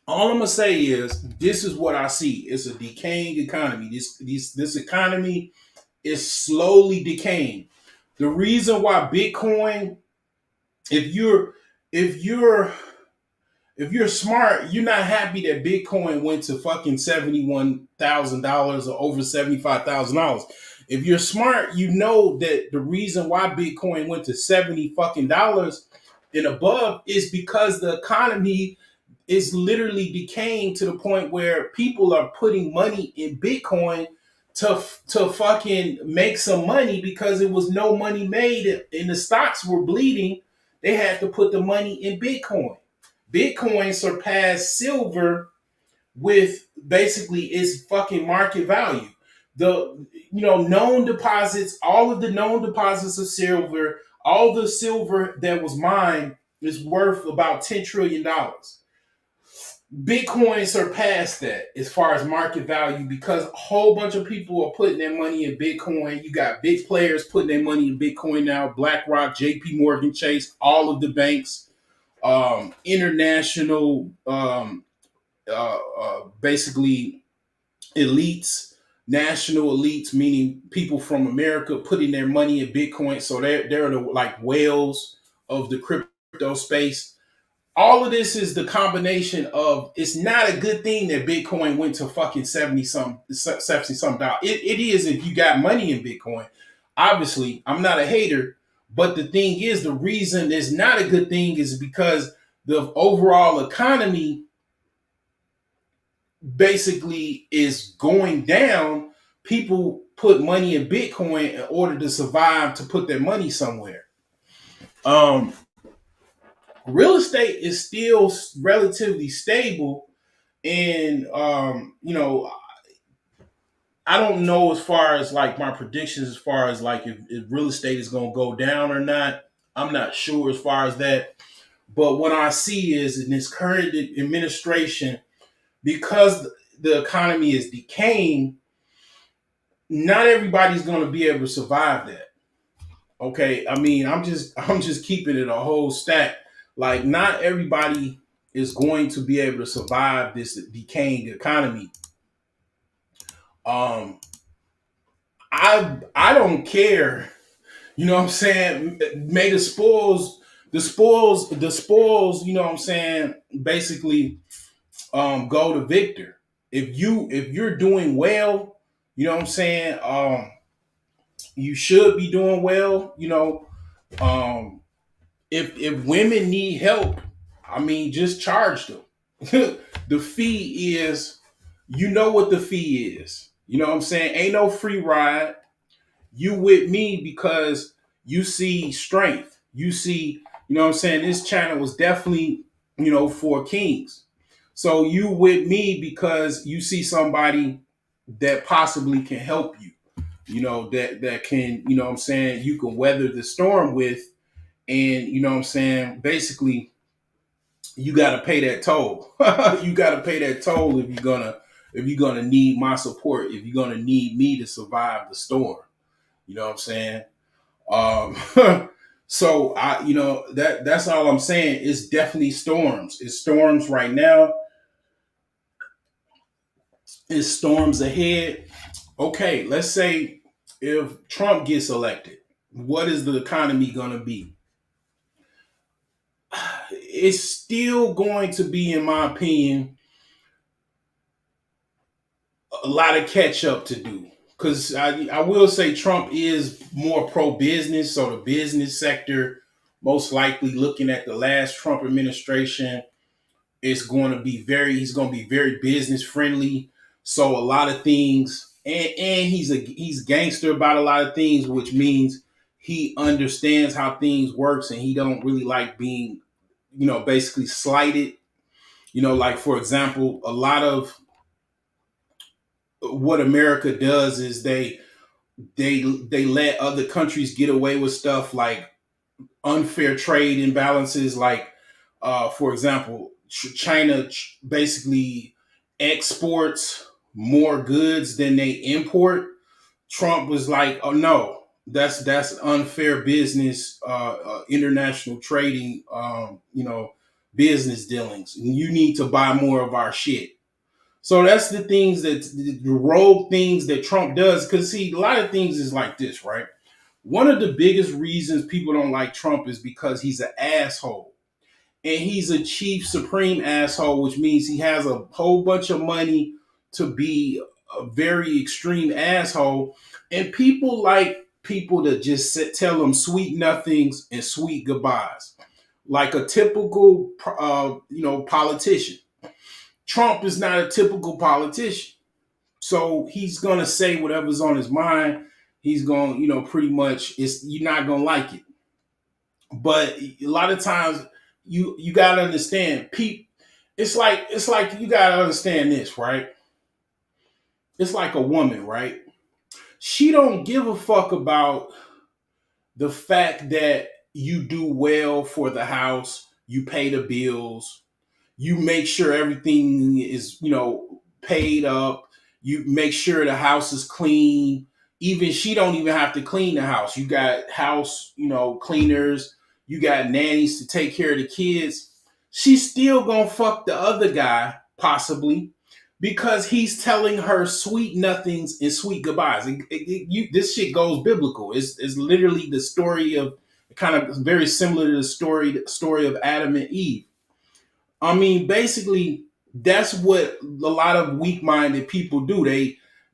all I'm gonna say is this is what I see. It's a decaying economy. This economy is slowly decaying. The reason why Bitcoin, if you're if you're if you're smart, you're not happy that Bitcoin went to fucking $71,000 or over $75,000. If you're smart, you know that the reason why Bitcoin went to 70 fucking dollars and above is because the economy is literally decaying to the point where people are putting money in Bitcoin to fucking make some money because it was no money made and the stocks were bleeding. They had to put the money in Bitcoin. Bitcoin surpassed silver with basically its fucking market value. The known deposits, all of the known deposits of silver, all the silver that was mined is worth about $10 trillion. Bitcoin surpassed that as far as market value because a whole bunch of people are putting their money in Bitcoin. You got big players putting their money in Bitcoin now. BlackRock, JP Morgan Chase, all of the banks, international, basically elites, national elites, meaning people from America putting their money in Bitcoin. So they're the like whales of the crypto space. All of this is the combination of it's not a good thing that Bitcoin went to fucking 70 some dollars. It is if you got money in Bitcoin. Obviously, I'm not a hater, but the thing is the reason it's not a good thing is because the overall economy basically is going down. People put money in Bitcoin in order to survive to put their money somewhere. Um Real estate is still relatively stable and I don't know as far as like my predictions as far as like if real estate is going to go down or not. I'm not sure as far as that, but what I see is in this current administration, because the economy is decaying, not everybody's going to be able to survive that. Okay, I mean, I'm just keeping it a whole stack. Like, not everybody is going to be able to survive this decaying economy. Um, I don't care. You know what I'm saying? May the spoils. You know what I'm saying? Basically, go to Victor. If you're doing well, you know what I'm saying. You should be doing well. Um, if women need help, I mean, just charge them. The fee is, you know what the fee is. You know what I'm saying? Ain't no free ride. You with me because you see strength. You see, you know what I'm saying? This channel was definitely, for kings. So you with me because you see somebody that possibly can help you. That can, you know what I'm saying, you can weather the storm with. And you know what I'm saying? Basically, you gotta pay that toll. You gotta pay that toll if you're gonna need my support, if you're gonna need me to survive the storm. You know what I'm saying? So that's all I'm saying. It's definitely storms. It's storms right now. It's storms ahead. Okay, let's say if Trump gets elected, what is the economy gonna be? It's still going to be, in my opinion, a lot of catch up to do. Because I will say Trump is more pro business, so the business sector, most likely looking at the last Trump administration, It's going to be he's going to be very business friendly. So a lot of things, and he's gangster about a lot of things, which means he understands how things works, and he don't really like being, basically slighted. Like for example, a lot of what America does is they let other countries get away with stuff like unfair trade imbalances. Like, for example, China basically exports more goods than they import. Trump was like, "Oh no, that's unfair business, international trading, business dealings. You need to buy more of our shit." So that's the things that the rogue things that Trump does. Because see, a lot of things is like this, right? One of the biggest reasons people don't like Trump is because he's an asshole. And he's a chief supreme asshole, which means he has a whole bunch of money to be a very extreme asshole. And people like people to just tell them sweet nothings and sweet goodbyes, like a typical, politician. Trump is not a typical politician. So he's gonna say whatever's on his mind. He's going, pretty much you're not gonna like it. But a lot of times you gotta understand, people. It's like you gotta understand this, right? It's like a woman, right? She don't give a fuck about the fact that you do well for the house, you pay the bills, you make sure everything is, paid up. You make sure the house is clean. Even she don't even have to clean the house. You got house, cleaners. You got nannies to take care of the kids. She's still gonna fuck the other guy, possibly, because he's telling her sweet nothings and sweet goodbyes. This shit goes biblical. It's literally the story of, kind of very similar to the story of Adam and Eve. I mean, basically, that's what a lot of weak-minded people do.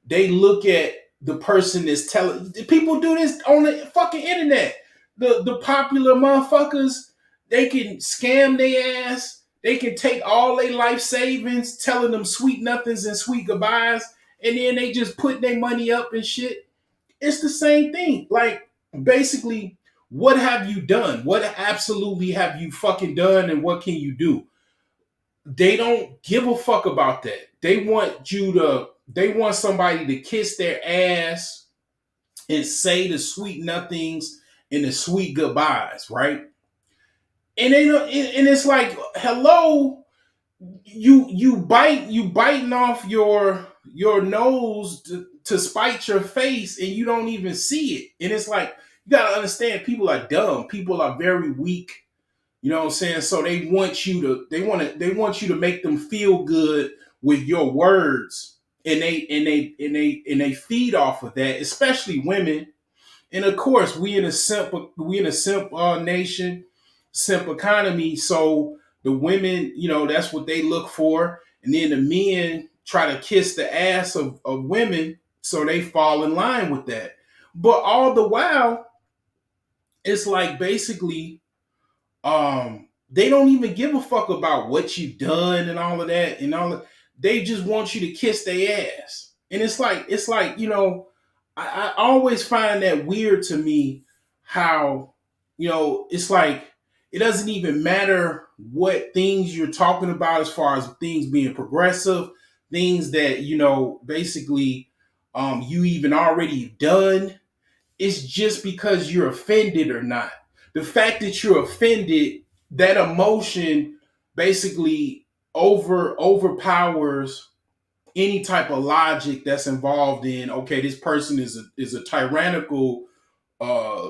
They look at the person that's telling. People do this on the fucking internet. The popular motherfuckers, they can scam their ass. They can take all their life savings, telling them sweet nothings and sweet goodbyes, and then they just put their money up and shit. It's the same thing. Like, basically, what have you done? What absolutely have you fucking done, and what can you do? They don't give a fuck about that. They want somebody to kiss their ass and say the sweet nothings and the sweet goodbyes, right? And it's like, hello, you biting off your nose to spite your face, and you don't even see it. And it's like, you gotta understand, people are dumb. People are very weak. You know what I'm saying? So they want you to make them feel good with your words, and they feed off of that, especially women. And of course, we in a simp nation, simp economy. So the women, that's what they look for, and then the men try to kiss the ass of women, so they fall in line with that. But all the while, it's like basically, they don't even give a fuck about what you've done and all of that and all of, they just want you to kiss their ass. And it's like, I always find that weird to me, how, it's like, it doesn't even matter what things you're talking about, as far as things being progressive, things that, basically, you even already done. It's just because you're offended or not. The fact that you're offended, that emotion basically overpowers any type of logic that's involved in, okay, this person is a tyrannical,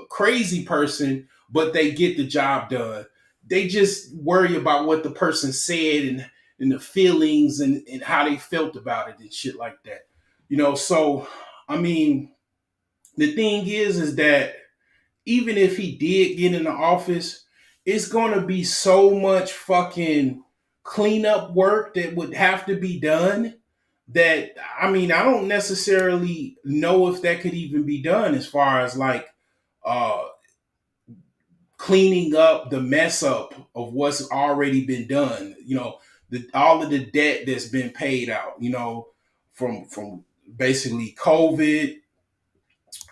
crazy person, but they get the job done. They just worry about what the person said, and the feelings, and how they felt about it and shit like that. So I mean, the thing is that even if he did get in the office, it's gonna be so much fucking cleanup work that would have to be done, that, I mean, I don't necessarily know if that could even be done, as far as like, uh cleaning up the mess up of what's already been done. all of the debt that's been paid out, from basically COVID,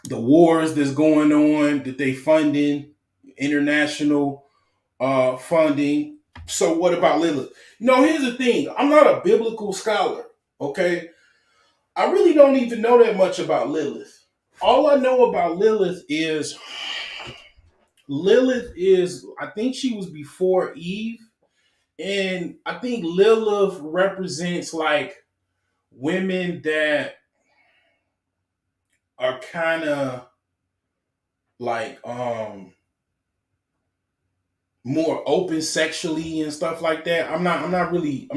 the wars that's going on that they funding, international funding. So what about Lilith? Here's the thing. I'm not a biblical scholar, okay? I really don't even know that much about Lilith. All I know about Lilith is I think she was before Eve, and I think Lilith represents like women that are kind of like more open sexually and stuff like that. I'm not really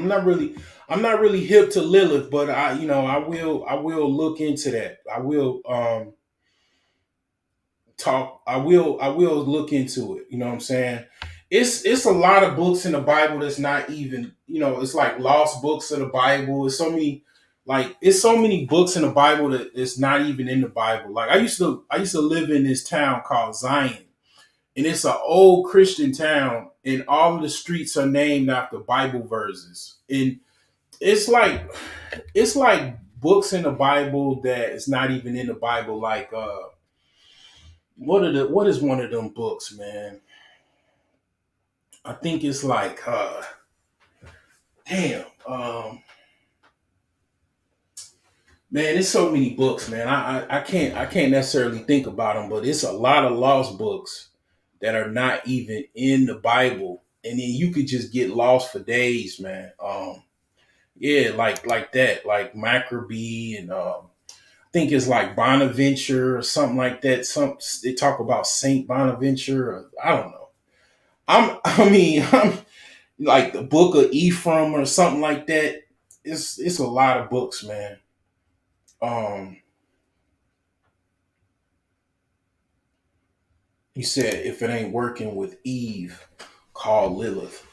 hip to Lilith, but I will look into that. I will look into it. You know what I'm saying? It's a lot of books in the Bible that's not even, it's like lost books of the Bible. It's so many books in the Bible that it's not even in the Bible. Like I used to live in this town called Zion, and it's an old Christian town, and all of the streets are named after Bible verses. And it's like books in the Bible that is not even in the Bible. Like what is one of them books, man? I think it's like damn. Man, there's so many books, man. I can't necessarily think about them, but it's a lot of lost books that are not even in the Bible, and then you could just get lost for days, man. Yeah, like that, like Maccabee, and I think it's like Bonaventure or something like that. They talk about Saint Bonaventure. Or, I don't know. I'm like the Book of Ephraim or something like that. It's a lot of books, man. Um, he said if it ain't working with Eve, call Lilith.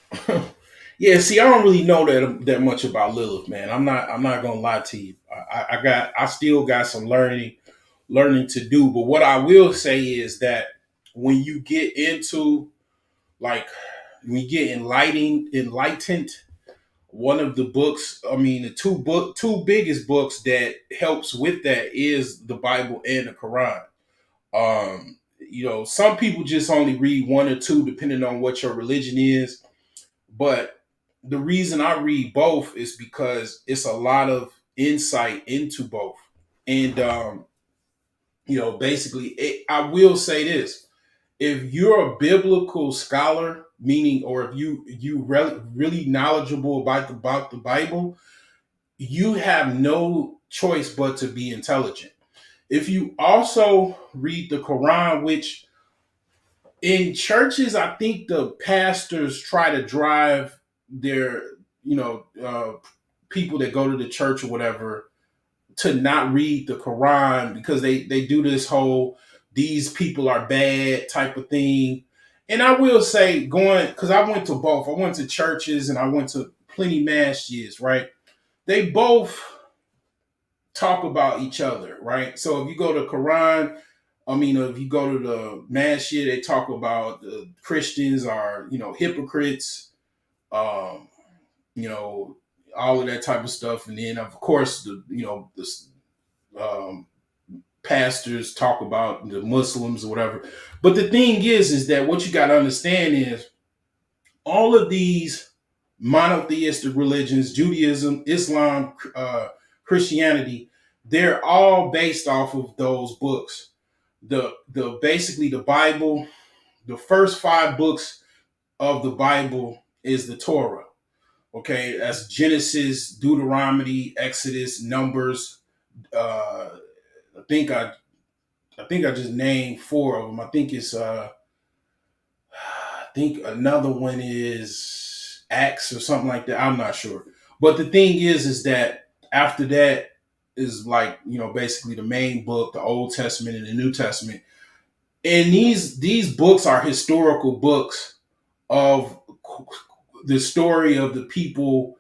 Yeah, see, I don't really know that much about Lilith, man. I'm not gonna lie to you. I still got some learning to do. But what I will say is that when you get into like when you get enlightened, one of the books, I mean, the two biggest books that helps with that is the Bible and the Quran. Some people just only read one or two depending on what your religion is, but the reason I read both is because it's a lot of insight into both. And basically, I will say this: if you're a biblical scholar, meaning, or if you really knowledgeable about the Bible, you have no choice but to be intelligent. If you also read the Quran, which in churches, I think the pastors try to drive their, people that go to the church or whatever to not read the Quran because they do this whole these people are bad type of thing. And I will say, going because I went to both. I went to churches and I went to plenty masjids, right? They both talk about each other, right? So if you go to Quran, if you go to the masjid, they talk about the Christians are, hypocrites, um, you know, all of that type of stuff. And then of course um, pastors talk about the Muslims or whatever. But the thing is that what you got to understand is all of these monotheistic religions, Judaism, Islam, Christianity, they're all based off of those books. The basically the Bible, the first five books of the Bible is the Torah. Okay, that's Genesis, Deuteronomy, Exodus, Numbers. I think I just named four of them. I think it's I think another one is Acts or something like that. I'm not sure. But the thing is that after that is like, basically the main book, the Old Testament and the New Testament. And these books are historical books of the story of the people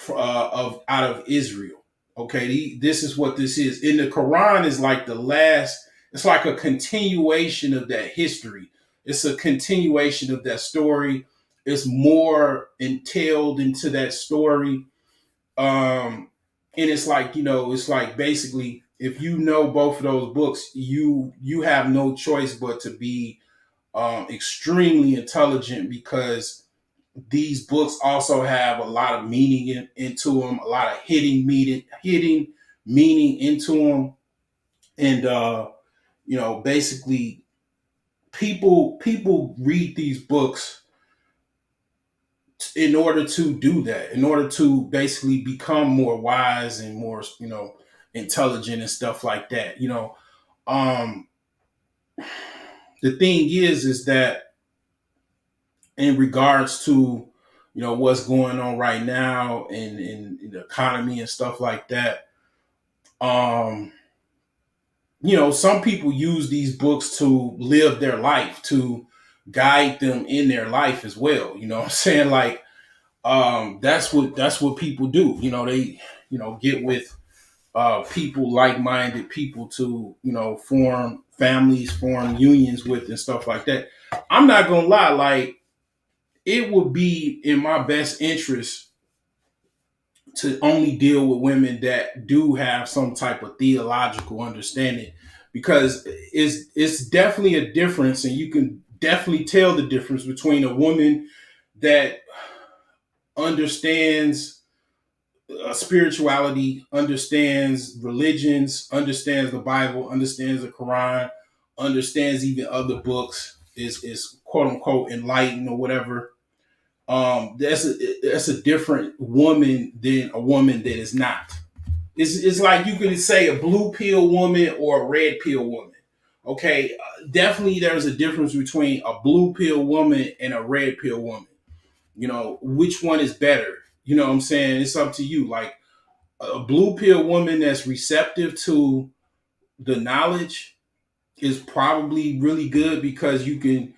of out of Israel. Okay, this is what this is. In the Quran is like the last. It's like a continuation of that history. It's a continuation of that story. it's more entailed into that story. And it's like, it's like basically if you know both of those books, you have no choice but to be extremely intelligent, because these books also have a lot of meaning into them, a lot of hitting meaning into them. And basically people read these books in order to do that, in order to basically become more wise and more, intelligent and stuff like that. Um, the thing is that in regards to, what's going on right now in the economy and stuff like that, um, some people use these books to live their life, to guide them in their life as well. You know what I'm saying? Like, that's what people do. They, get with people, like-minded people, to, form families, form unions with, and stuff like that. I'm not gonna lie, like, it would be in my best interest to only deal with women that do have some type of theological understanding, because it's definitely a difference, and you can definitely tell the difference between a woman that understands spirituality, understands religions, understands the Bible, understands the Quran, understands even other books, is quote unquote enlightened or whatever. That's a different woman than a woman that is not. It's like you can say a blue pill woman or a red pill woman. Okay, definitely there's a difference between a blue pill woman and a red pill woman. Which one is better? You know what I'm saying? It's up to you. Like, a blue pill woman that's receptive to the knowledge is probably really good, because you can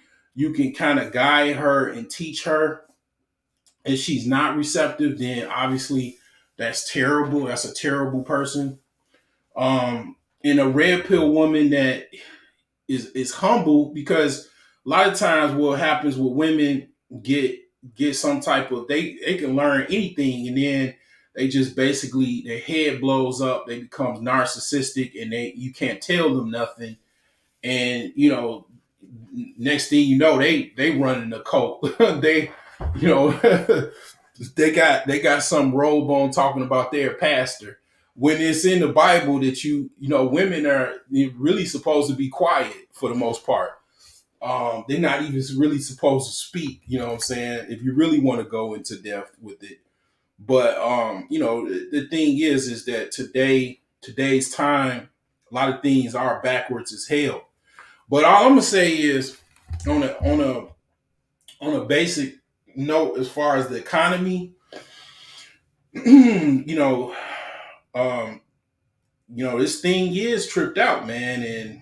kind of guide her and teach her. If she's not receptive, then obviously that's terrible. That's a terrible person. And a red pill woman that is humble, because a lot of times what happens with women, get some type of, they can learn anything, and then they just basically, their head blows up, they become narcissistic, and you can't tell them nothing. And next thing you know, they running a cult. They, you know they got some robe on talking about their pastor, when it's in the Bible that women are really supposed to be quiet for the most part. They're not even really supposed to speak. You know what I'm saying? If you really want to go into depth with it. But the thing is that today's time, a lot of things are backwards as hell. But all I'm gonna say is, on a basic note, as far as the economy, you know, um, this thing is tripped out, man. And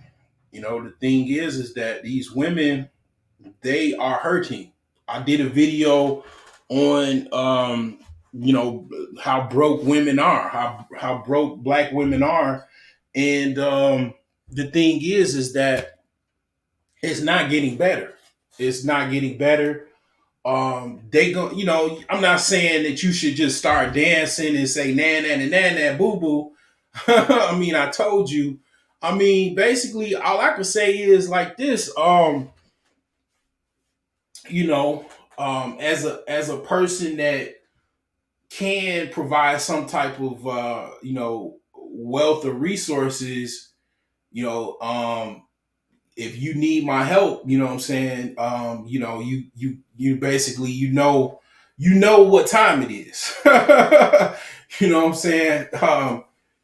the thing is that these women, they are hurting. I did a video on how broke women are, how broke black women are. And the thing is that it's not getting better. It's not getting better. They go, I'm not saying that you should just start dancing and say na na na na na boo boo. I mean, I told you. I mean, basically, all I can say is like this. As a person that can provide some type of wealth or resources, you know, if you need my help, you know what I'm saying? You basically, you know what time it is. You know what I'm saying?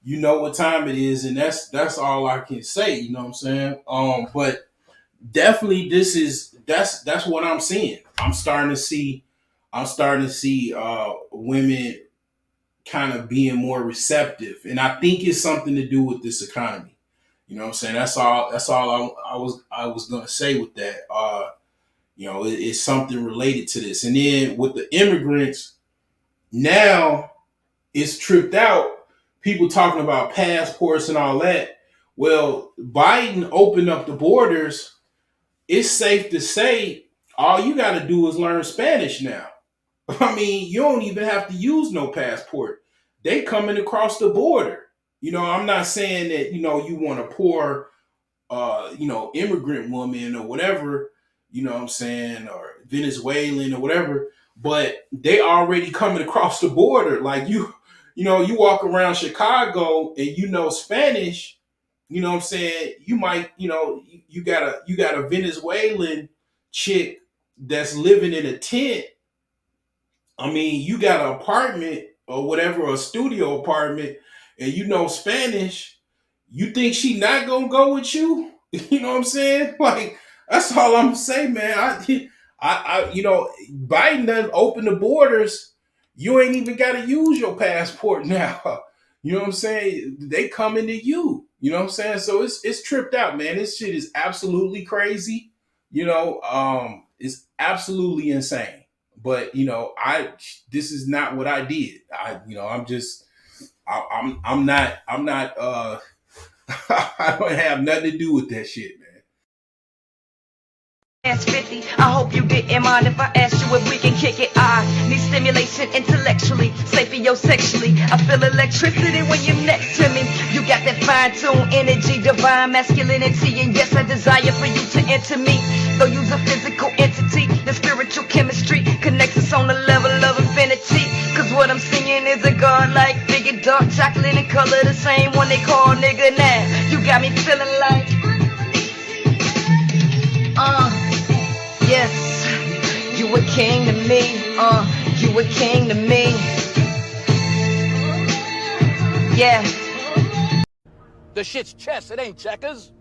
You know what time it is, and that's all I can say, you know what I'm saying? But definitely that's what I'm seeing. I'm starting to see women kind of being more receptive, and I think it's something to do with this economy. You know what I'm saying? That's all I was gonna say with that. It's something related to this. And then with the immigrants, now it's tripped out. People talking about passports and all that. Well, Biden opened up the borders. It's safe to say all you got to do is learn Spanish now. I mean, you don't even have to use no passport. They coming across the border. I'm not saying that, you want a poor, immigrant woman or whatever, what I'm saying, or Venezuelan or whatever, but they already coming across the border. Like you walk around Chicago and Spanish, what I'm saying, you might, you got a Venezuelan chick that's living in a tent. I mean, you got an apartment or whatever, a studio apartment, and Spanish. You think she not gonna go with you? You know what I'm saying? Like, that's all I'm saying, man. Biden doesn't open the borders. You ain't even got to use your passport now. You know what I'm saying? They coming to you. You know what I'm saying? So it's tripped out, man. This shit is absolutely crazy. It's absolutely insane. But this is not what I did. I'm not I don't have nothing to do with that shit, man. 50. I hope you didn't mind if I asked you if we can kick it. I need stimulation intellectually, sapiosexually. I feel electricity when you're next to me. You got that fine-tuned energy, divine masculinity, and yes, I desire for you to enter me. Though you's a physical entity, the spiritual chemistry connects us on the level of infinity. Cause what I'm singing is a god-like figure, dark chocolate and color, the same one they call nigga now. You got me feeling like yes, you a king to me, you a king to me, yeah. The shit's chess, it ain't checkers.